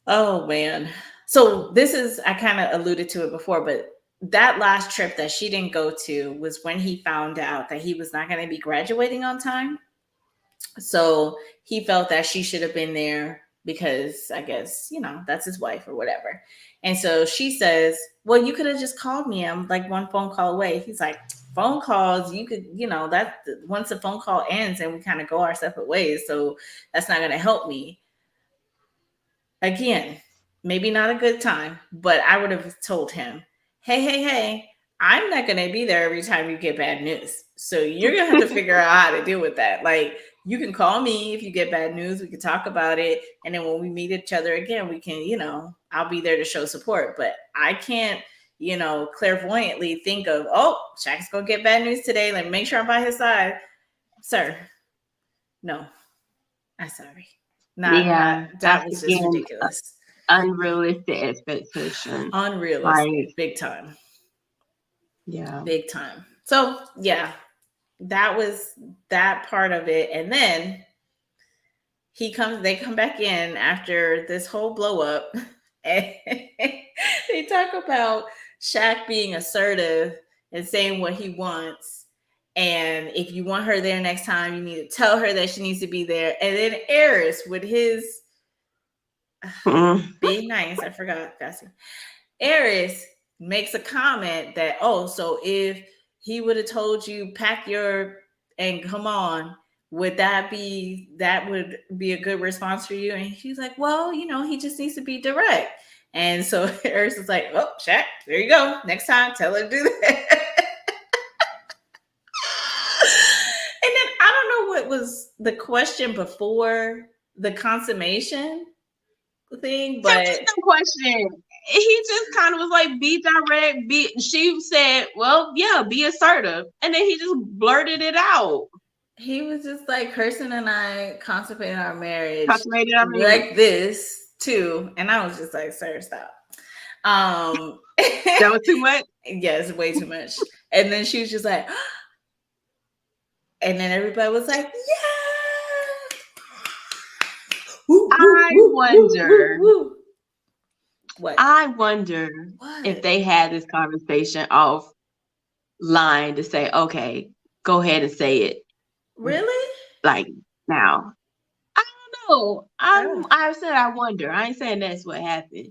Oh, man. So I kind of alluded to it before, but that last trip that she didn't go to was when he found out that he was not going to be graduating on time. So he felt that she should have been there because I guess, that's his wife or whatever. And so she says, well, you could have just called me. I'm like one phone call away. He's like, phone calls, you could, that once the phone call ends and we kind of go our separate ways. So that's not going to help me. Again, maybe not a good time, but I would have told him, hey, I'm not going to be there every time you get bad news. So you're going to have to figure out how to deal with that. Like, you can call me if you get bad news. We can talk about it. And then when we meet each other again, we can, I'll be there to show support. But I can't, clairvoyantly think of, oh, Shaq's going to get bad news today. Let me make sure I'm by his side. Sir, no, I'm sorry. That was just ridiculous. Unrealistic expectation. Unrealistic. Big time. Yeah. Big time. So, yeah, that was that part of it. And then they come back in after this whole blow up and they talk about Shaq being assertive and saying what he wants. And if you want her there next time, you need to tell her that she needs to be there. And then Eris with his being nice, I forgot. Eris makes a comment that, so if he would have told you pack your and come on, that would be a good response for you? And she's like, well, he just needs to be direct. And so Eris is like, oh, Shaq, there you go. Next time, tell her to do that. And then I don't know what was the question before the consummation thing, There but was no question. He just kind of was like, be direct. She said, well, yeah, be assertive. And then he just blurted it out. he was just like, Kirsten and I consummated our marriage Consummated our marriage. like this too. And I was just like, sir, stop. That was too much? Yes, way too much. And then she was just like, and then everybody was like, yeah. I wonder. What? I wonder if they had this conversation offline to say, okay, go ahead and say it. Really? Like now. I don't know. I said I wonder. I ain't saying that's what happened.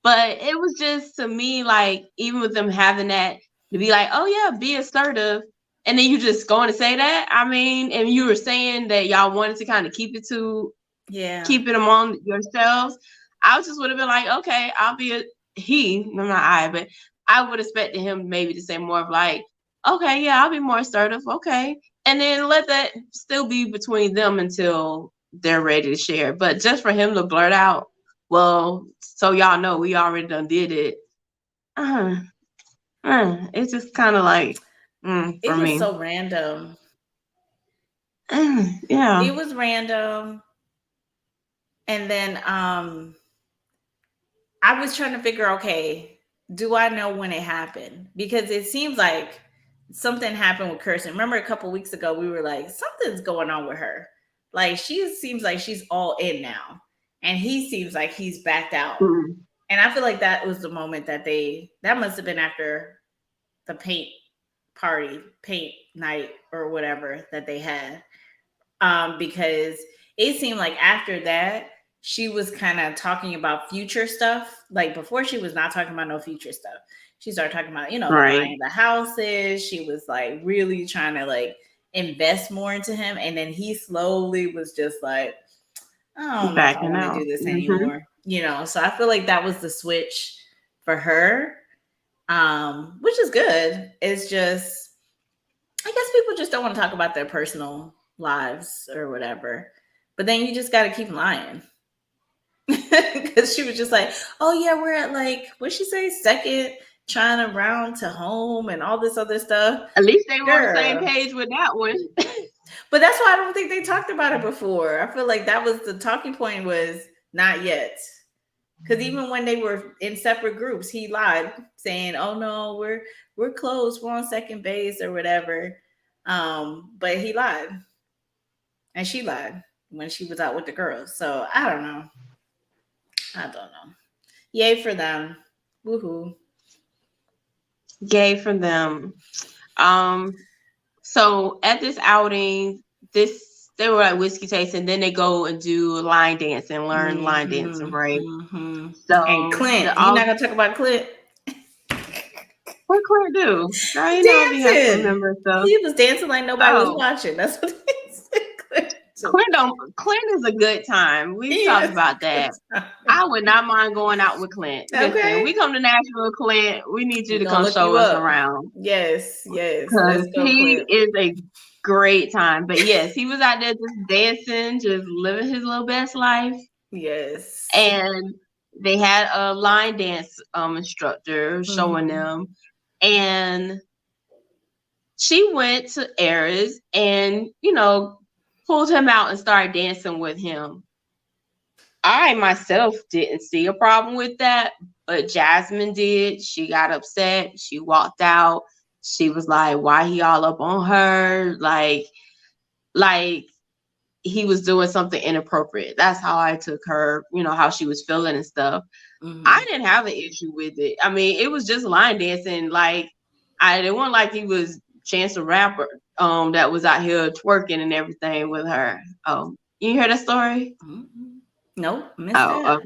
But it was just, to me, like, even with them having that, to be like, oh yeah, be assertive. And then you just going to say that. I mean, and you were saying that y'all wanted to kind of keep it them on yourselves. I just would have been like, okay, I'll be not I, but I would expect him maybe to say more of like, okay, yeah, I'll be more assertive. Okay. And then let that still be between them until they're ready to share. But just for him to blurt out, well, so y'all know we already done did it. It's just kind of like, it for was me. so random. Yeah. It was random. And then I was trying to figure, okay, do I know when it happened? Because it seems like something happened with Kirsten. Remember a couple weeks ago, we were like, something's going on with her. Like, she seems like she's all in now. And he seems like he's backed out. Mm-hmm. And I feel like that was the moment that must have been after the paint night or whatever that they had. Because it seemed like after that, she was kind of talking about future stuff. Like before, she was not talking about no future stuff. She started talking about, buying the houses. She was like really trying to like invest more into him. And then he slowly was just like, I don't know if I want to do this anymore. So I feel like that was the switch for her, which is good. It's just, I guess people just don't want to talk about their personal lives or whatever. But then you just got to keep lying. Because she was just like, oh yeah, we're at like, what'd she say, second trying to round to home and all this other stuff. At least they were on the same page with that one. But that's why I don't think they talked about it before. I feel like that was the talking point, was not yet. Because even when they were in separate groups, he lied, saying, oh no, we're close, we're on second base or whatever. But he lied. And she lied when she was out with the girls. So I don't know. Yay for them. Woohoo. Yay for them. So at this outing, they were at whiskey tasting, then they go and do line dancing, learn line dancing, right? Mm-hmm. So and Clint, you're not gonna talk about Clint. What Clint do? Girl, you know, he has to remember stuff. He was dancing like nobody was watching. That's what he said. Clint is a good time. We talked about that. I would not mind going out with Clint. Okay. Listen, we come to Nashville, Clint. We need you to come show us around. Yes. Because he is a great time. But yes, he was out there just dancing, just living his little best life. Yes. And they had a line dance instructor showing them. And she went to Eris and, pulled him out and started dancing with him. I myself didn't see a problem with that, but Jasmine did. She got upset. She walked out. She was like, why he all up on her? Like he was doing something inappropriate. That's how I took her, how she was feeling and stuff. I didn't have an issue with it. I mean, it was just line dancing. Like, it wasn't like he was Chance the Rapper that was out here twerking and everything with her. You hear that story? Nope, missed that. Okay.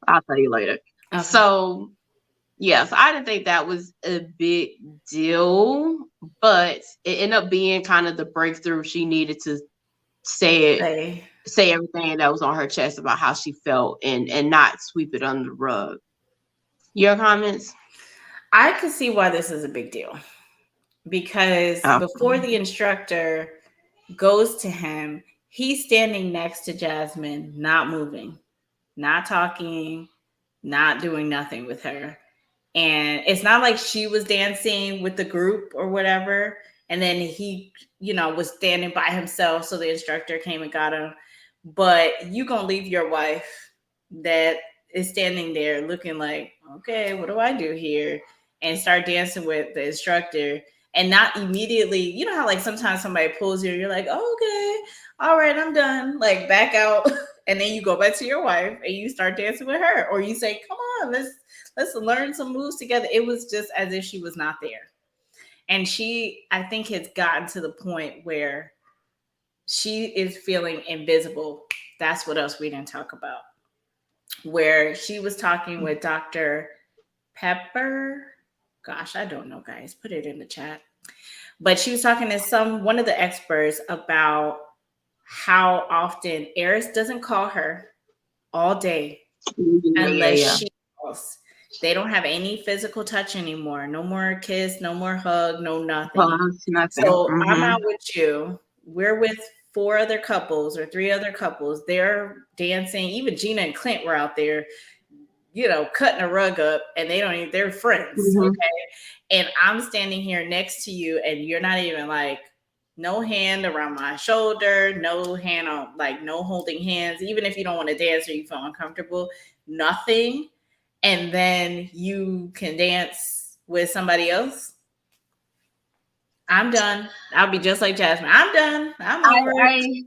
I'll tell you later. Okay. So Yes, I didn't think that was a big deal, but it ended up being kind of the breakthrough she needed to say it, Say, say everything that was on her chest about how she felt, and not sweep it under the rug. Your comments? I could see why this is a big deal because Oh, before the instructor goes to him, he's standing next to Jasmine, not moving, not talking, not doing nothing with her. And it's not like she was dancing with the group or whatever. And then he, was standing by himself. So the instructor came and got him. But you gonna leave your wife that is standing there looking like, okay, what do I do here? And start dancing with the instructor and not immediately, you know how like sometimes somebody pulls you, you're like, oh, okay, all right, I'm done. Like back out. And then you go back to your wife and you start dancing with her. Or you say, come on, let's learn some moves together. It was just as if she was not there. And she, I think, has gotten to the point where she is feeling invisible. That's what else we didn't talk about. Where she was talking with Dr. Pepper. Gosh, I don't know, guys. Put it in the chat. But she was talking to one of the experts about how often Eris doesn't call her all day yeah, unless yeah. she calls. They don't have any physical touch anymore. No more kiss, no more hug, no nothing. Plus nothing. So I'm Mm-hmm. out with you. We're with four other couples or three other couples. They're dancing. Even Gina and Clint were out there, cutting a rug up, and they're friends. Mm-hmm. Okay. And I'm standing here next to you, and you're not even like, no hand around my shoulder, no hand on, like, no holding hands, even if you don't want to dance or you feel uncomfortable, nothing. And then you can dance with somebody else. I'm done. I'll be just like Jasmine. I'm done. I'm over it. I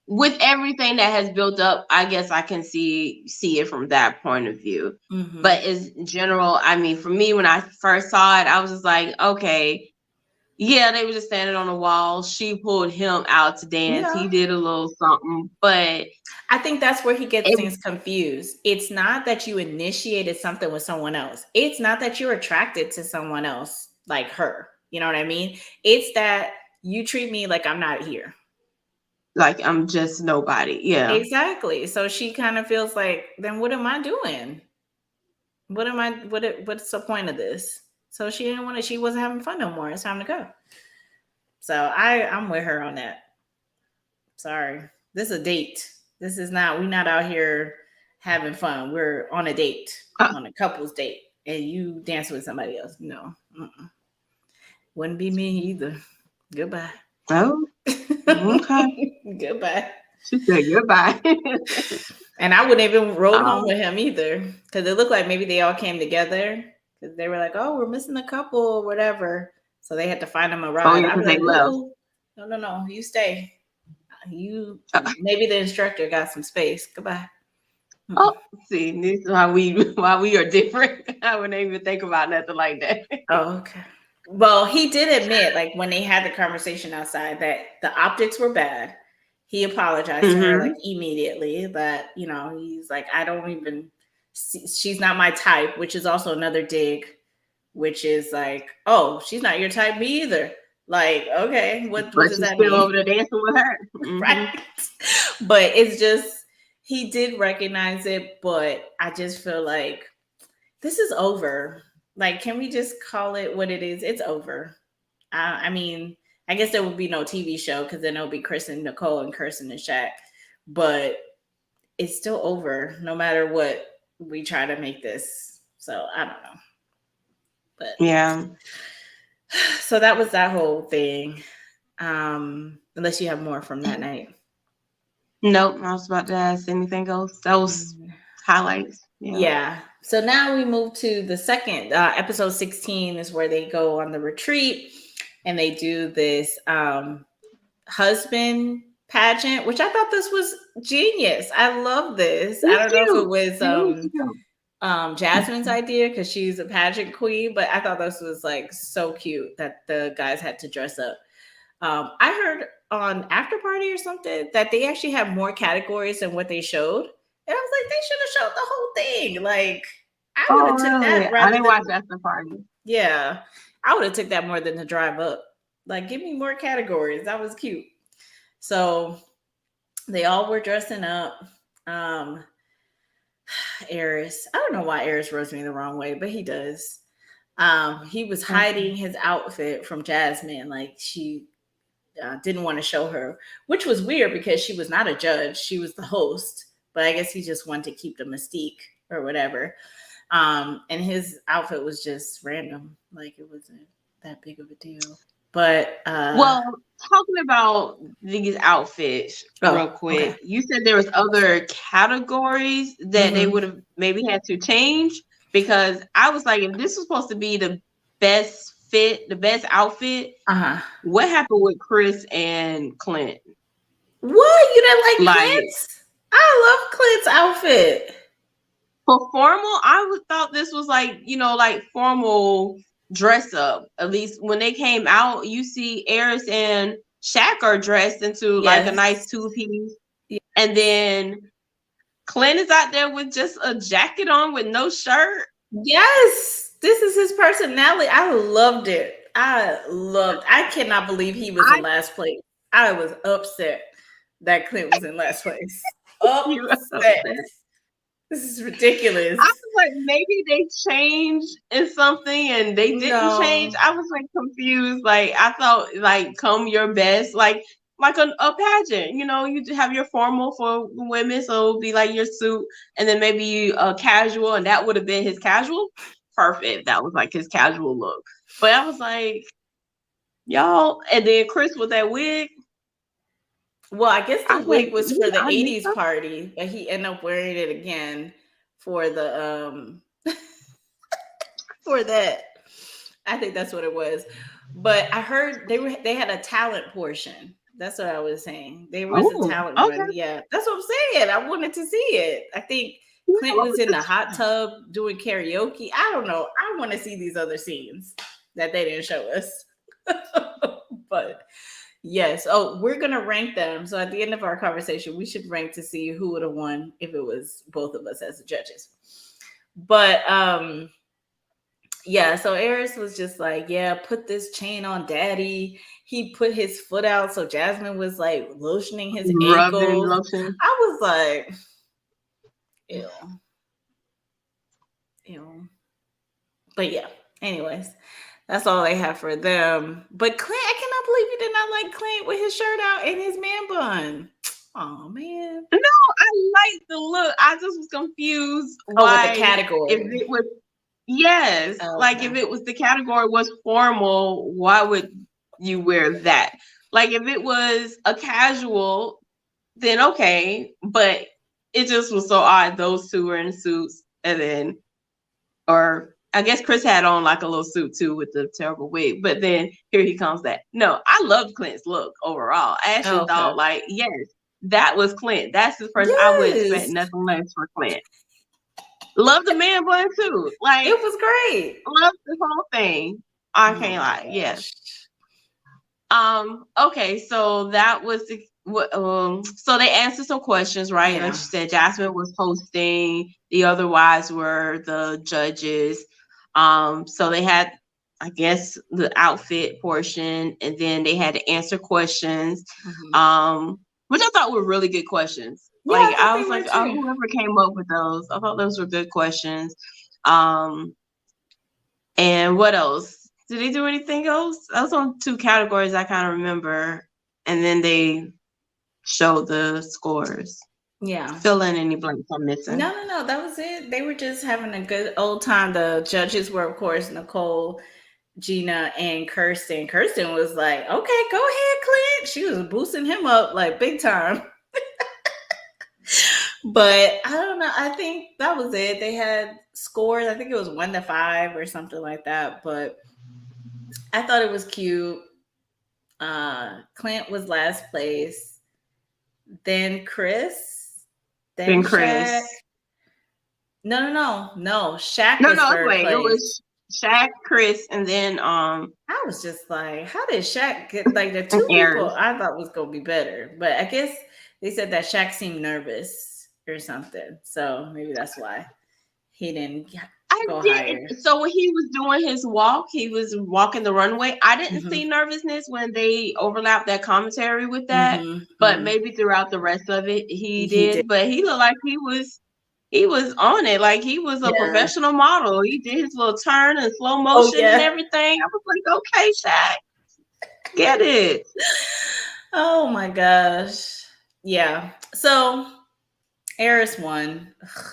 with everything that has built up, I guess I can see it from that point of view. Mm-hmm. But as general, I mean, for me, when I first saw it, I was just like, okay, yeah, they were just standing on the wall. She pulled him out to dance. Yeah. He did a little something, but I think that's where he gets it things confused. It's not that you initiated something with someone else. It's not that you're attracted to someone else like her. You know what I mean? It's that you treat me like I'm not here. like I'm just nobody. Yeah, Exactly. So she kind of feels like, then what am I doing? What's the point of this? So she wasn't having fun no more. It's time to go. So I'm with her on that. Sorry. This is a date. We're not out here having fun. We're on a date, uh, on a couple's date, and you dance with somebody else. No. Mm-mm. Wouldn't be me either. Goodbye. oh, okay. Goodbye. She said goodbye. And I wouldn't even rode home um, with him either. Because it looked like maybe they all came together. Because they were like, oh, we're missing a couple or whatever. So they had to find him a oh ride. yeah, I'd because be they like, left. ooh, no. You stay. You Uh, maybe the instructor got some space. Goodbye. oh, see, this is why we are different. I wouldn't even think about nothing like that. Oh, okay. Well, he did admit, like when they had the conversation outside, that the optics were bad. He apologized to her like Mm-hmm. immediately. That he's like, I don't even. She's not my type, which is also another dig. Which is like, oh, she's not your type, me either. Like, okay, what But does she's that still mean? over there dancing with her. Mm-hmm. Right? But it's just he did recognize it, but I just feel like this is over. Like, can we just call it what it is? It's over. I mean, I guess there would be no TV show because then it'll be Chris and Nicole and Kirsten and Shaq. But it's still over, no matter what we try to make this. So I don't know. But Yeah. so that was that whole thing. Unless you have more from that night. Nope. I was about to ask anything else. That was Mm. highlights. Yeah. Yeah. So now we move to the second episode 16 is where they go on the retreat and they do this husband pageant, which I thought this was genius. I love this. I It's don't know if it cute. was It was Jasmine's idea because she's a pageant queen, but I thought this was like so cute that the guys had to dress up. I heard on After Party or something that they actually have more categories than what they showed. And I was like, they should have showed the whole thing. Like, I would Oh, have took really? that I rather didn't watch than After Party. yeah. I would have took that more than the drive up. Like, give me more categories. That was cute. So they all were dressing up. Um, Eris. I don't know why Eris rubs me the wrong way, but he does. He was Okay. hiding his outfit from Jasmine, like she didn't want to show her, which was weird because she was not a judge; she was the host. But I guess he just wanted to keep the mystique or whatever. And his outfit was just random, like it wasn't that big of a deal. But Well, talking about these outfits real oh, okay. quick, you said there was other categories that they Mm-hmm. would have maybe had to change because I was like, if this was supposed to be the best fit, the best outfit, Uh huh. what happened with Chris and Clint? What, you didn't like Like Clint's? I love Clint's outfit. for formal, I would thought this was like, like formal dress up. At least when they came out, you see Eris and Shaq are dressed into like a nice Yes. two piece. And Yes. then Clint is out there with just a jacket on with no shirt. Yes. This is his personality. I loved it. I cannot believe he was in I last place. I was upset that Clint was in last place. you Upset. upset. This is I ridiculous. was like, maybe they changed in something and they didn't change. No. I was like confused. Like I thought, like come your best, like a pageant. You have your formal for women, so it'll be like your suit, and then maybe casual, and that would have been his casual. Perfect. That was like his casual look. But I was like, y'all, and then Chris with that wig. Well, I guess I the was like, wig was for the I missed 80s her. party, but he ended up wearing it again for the for that. I think that's what it was. But I heard they had a talent portion. That's what I was saying. There was a Oh, talent okay. one. Yeah, that's what I'm saying. I wanted to see it. I think Clint was in the hot tub doing karaoke. I don't know. I want to see these other scenes that they didn't show us. But yes. Oh, we're gonna rank them. So at the end of our conversation, we should rank to see who would have won if it was both of us as the judges. But yeah, so Eris was just like, yeah, put this chain on daddy. He put his foot out, so Jasmine was like lotioning his Rubbing ankles. lotion. I was like, ew, ew. But yeah, anyways, that's all they have for them. But Clint, I cannot believe you did not like Clint with his shirt out and his man bun. Oh man. No, I like the look. I just was confused Oh, with the why if category. it was yes, like if Okay. it was the category was formal, why would you wear that? Like if it was a casual, then okay, but it just was so odd. Those two were in suits, and then or I guess Chris had on like a little suit too with the terrible wig. But then here he comes that. No, I loved Clint's look overall. I actually Oh, thought okay. like, yes, that was Clint. That's the person I would expect Yes. nothing less for Clint. Love the man bun too. It Like was great. love the whole thing. I Oh can't my lie. Yes. gosh. Okay, so that was the so they answered some questions, right? Like Yeah. she said, Jasmine was hosting, the other wives were the judges. So they had, I guess, the outfit portion, and then they had to answer questions. Mhm. Which I thought were really good questions. Yeah, Like I thought I they was were like, too. whoever came up with those, I thought those were good questions. Um, and what else? Did they do anything else? I was on two categories I kind of remember, and then they showed the scores. Yeah. Fill in any blanks I'm missing. No, no, no. That was it. They were just having a good old time. The judges were, of course, Nicole, Gina, and Kirsten. Kirsten was like, okay, go ahead, Clint. She was boosting him up like big time. But I don't know. I think that was it. They had scores. I think it was 1 to 5 or something like that. But I thought it was cute. Clint was last place. Then Chris. Then Then Shaq. Chris. No, no, no, no. Shaq No, was no, third wait. It place. was Shaq, Chris, and then I was just like, how did Shaq get like the and two people Aries. I thought was gonna be better? But I guess they said that Shaq seemed nervous or something. So maybe that's why he didn't I go didn't. higher. So when he was doing his walk, he was walking the runway. I didn't Hmm. see nervousness when they overlapped that commentary with that, Hmm. but Hmm. maybe throughout the rest of it he He did. did. But he looked like he was on it, like he was a Yeah. professional model. He did his little turn and slow Oh motion and yeah. everything. I was like, okay, Shaq, get it. Oh my gosh. Yeah. So Eris won. Ugh,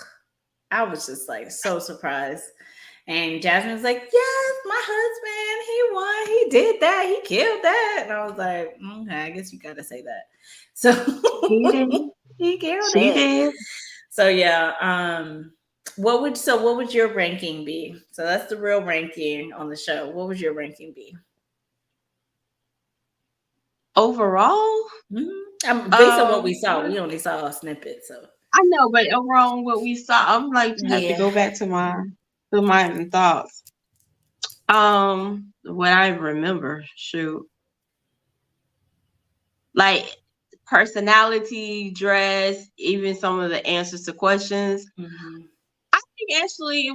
I was just like so surprised. And Jasmine was like, "Yes, my husband, he won. He did that. He killed that." And I was like, "Okay, I guess you got to say that." So He did. he killed She it. did. So yeah, what would your ranking be? So that's the real ranking on the show. What would your ranking be? Overall, Based on what we what? saw, we only saw a snippet. So I know, but overall, what we saw, I'm like have to yeah. go back to my thoughts. What I remember, shoot, like personality, dress, even some of the answers to questions. Hmm. I think actually,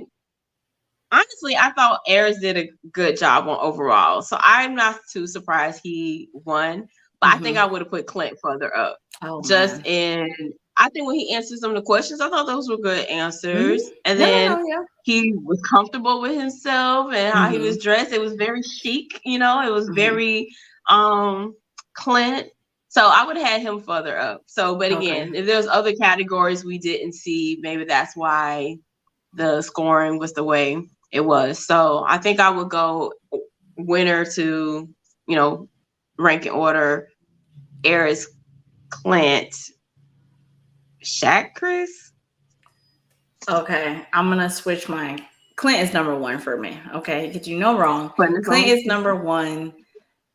honestly, I thought Aries did a good job on overall, so I'm not too surprised he won. But I think Hmm. I would have put Clint further up, Oh just man. in. I think when he answered some of the questions, I thought those were good Hmm. answers, and No, no, then no, yeah. he was comfortable with himself and how he Hmm. was dressed. It was very chic, it was Hmm. very um Clint. So I would have had him further up. So, but Okay. again, if there's other categories we didn't see, maybe that's why the scoring was the way it was. So I think I would go winner to, you know, ranking order, Eris, Clint, Shaq, Chris. Okay. I'm gonna switch mine. Clint is number one for me. Okay, get you no wrong. Putting this Clint on. is number one.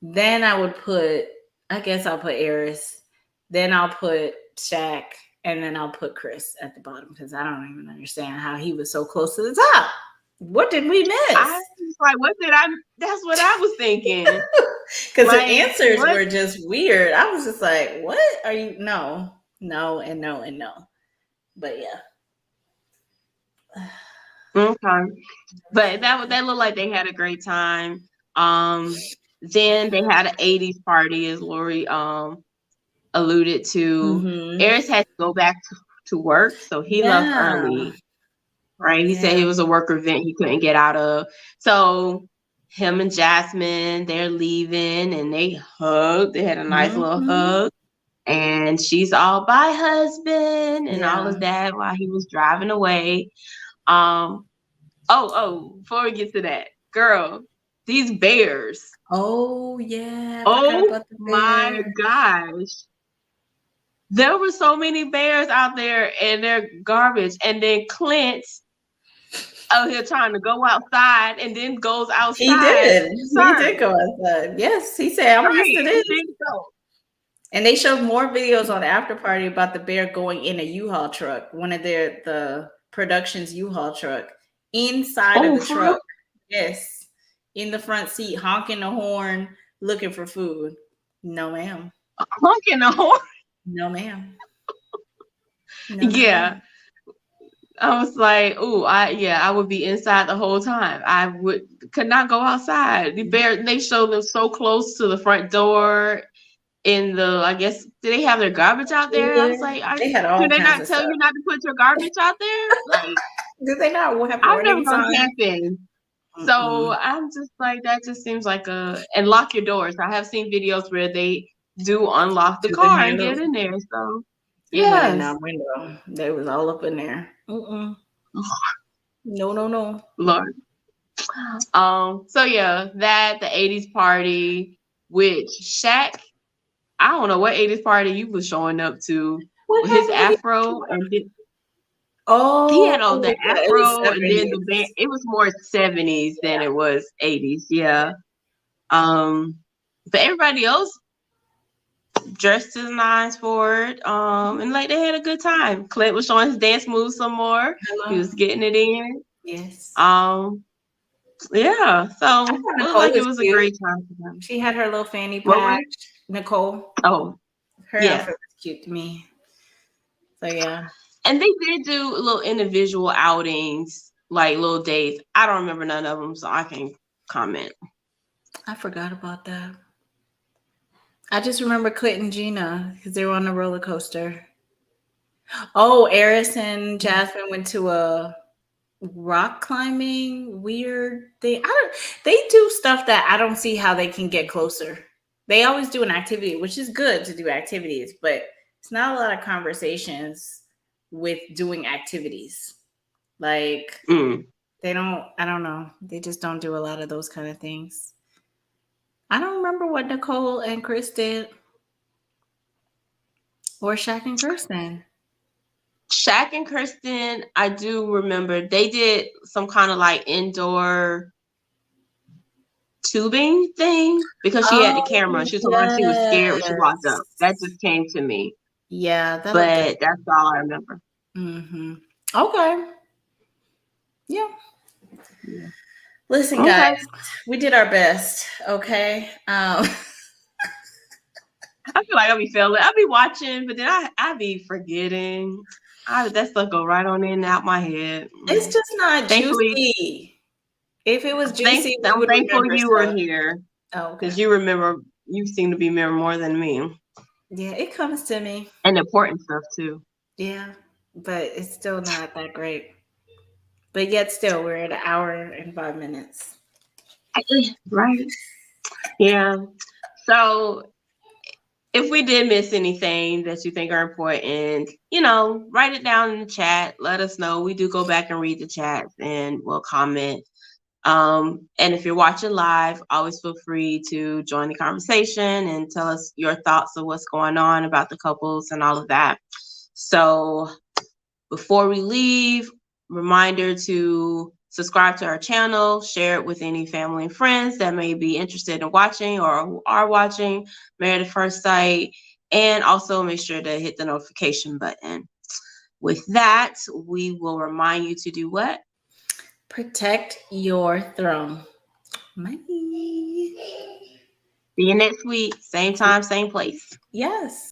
Then I would put. I guess I'll put Eris. Then I'll put Shaq, and then I'll put Chris at the bottom because I don't even understand how he was so close to the top. What did we I miss? was like, what did I? That's what I was thinking. Because the Like, answers what? were just weird. I was just like, "What are you?" No, no, and no, and no. But yeah. Okay. But that looked like they had a great time. Um, then they had an '80s party, as Lori alluded to. Mm-hmm. Eris had to go back to work, so he left Yeah. early. Right? He said Yeah. it was a work event he couldn't get out of. So him and Jasmine, they're leaving and they hugged. They had a nice little Mm-hmm. hug. And she's all bye husband and all Yeah. of that while he was driving away. Um before we get to that, girl, these bears. Oh yeah, I forgot Oh about the my bear. gosh. There were so many bears out there and they're garbage. And then Clint out here trying to go outside and then goes He outside. did. He Sir, did go outside. Yes, he said, "I'm used right. to And this." then go. And they showed more videos on the after party about the bear going in a U-Haul truck, one of the production's U-Haul truck, inside of Oh, the for real? truck. Yes, in the front seat, honking the horn, looking for food. No, ma'am. Honking the horn. No, ma'am. No, no, no. Yeah. I was like, oh, I would be inside the whole time. I could not go outside. The bear, they showed them so close to the front door in the, I guess, do they have their garbage out there? I was Cooler. like, They had do all they kinds not of tell stuff. you not to put your garbage out there? Like, Did they not have I've never warning gone signs? camping. So Mm-mm. I'm just like, that just seems like and lock your doors. I have seen videos where they do unlock the To the car and get handles. in there. So, I went in yes. that window. They was all up in there. Mm-mm. No, no, no. Lord. So yeah, the '80s party, which Shaq, I don't know what '80s party you was showing up to. What His happened with it? afro, and then he Oh, had on the yeah, it was afro, and then the band. 70s. It was more '70s than it was '80s. Yeah. Um, but everybody else dressed to the nines for it. And like they had a good time. Clint was showing his dance moves some more. He Hello. was getting it in. Yes. Um, yeah. I So thought looked Nicole like it was was a cute. great time for them. She had her little fanny What was pack. Nicole, Oh, her yeah. outfit was cute to me. So yeah. And they did do little individual outings. like little dates. I don't remember none of them, so I can't comment. I forgot about that. I just remember Clint and Gina because they were on the roller coaster. Oh, Eris and Jasmine went to a rock climbing weird thing. I don't. They do stuff that I don't see how they can get closer. They always do an activity, which is good to do activities, but it's not a lot of conversations with doing activities. Like Mm. they don't. I don't know. They just don't do a lot of those kind of things. I don't remember what Nicole and Chris did, or Shaq and Kirsten. Shaq and Kirsten, I do remember they did some kind of like indoor tubing thing because she had the camera and Oh she was talking about she was scared when she walked up. That yes, just came to me, yeah, that looked good. but that's all I remember. Okay, yeah. Yeah. Listen, guys, Okay. we did our best. Okay. I feel like I'll be failing. I'll be watching, but then I be forgetting. That stuff go right on in and out my head. It's just not Thankfully, juicy. If it was juicy, we I'm would thankful remember you were stuff. here Oh, okay. because you remember. You seem to be remember more than me, Yeah, it comes to me. and important stuff too. Yeah, but it's still not that great. But yet, still, we're at an hour and 5 minutes. Right? Yeah. So if we did miss anything that you think are important, write it down in the chat. Let us know. We do go back and read the chats and we'll comment. And if you're watching live, always feel free to join the conversation and tell us your thoughts of what's going on about the couples and all of that. So before we leave, reminder to subscribe to our channel, share it with any family and friends that may be interested in watching or who are watching Married at First Sight, and also make sure to hit the notification button. With that, we will remind you to do what? Protect your throne. Bye. See you next week, same time, same place. Yes.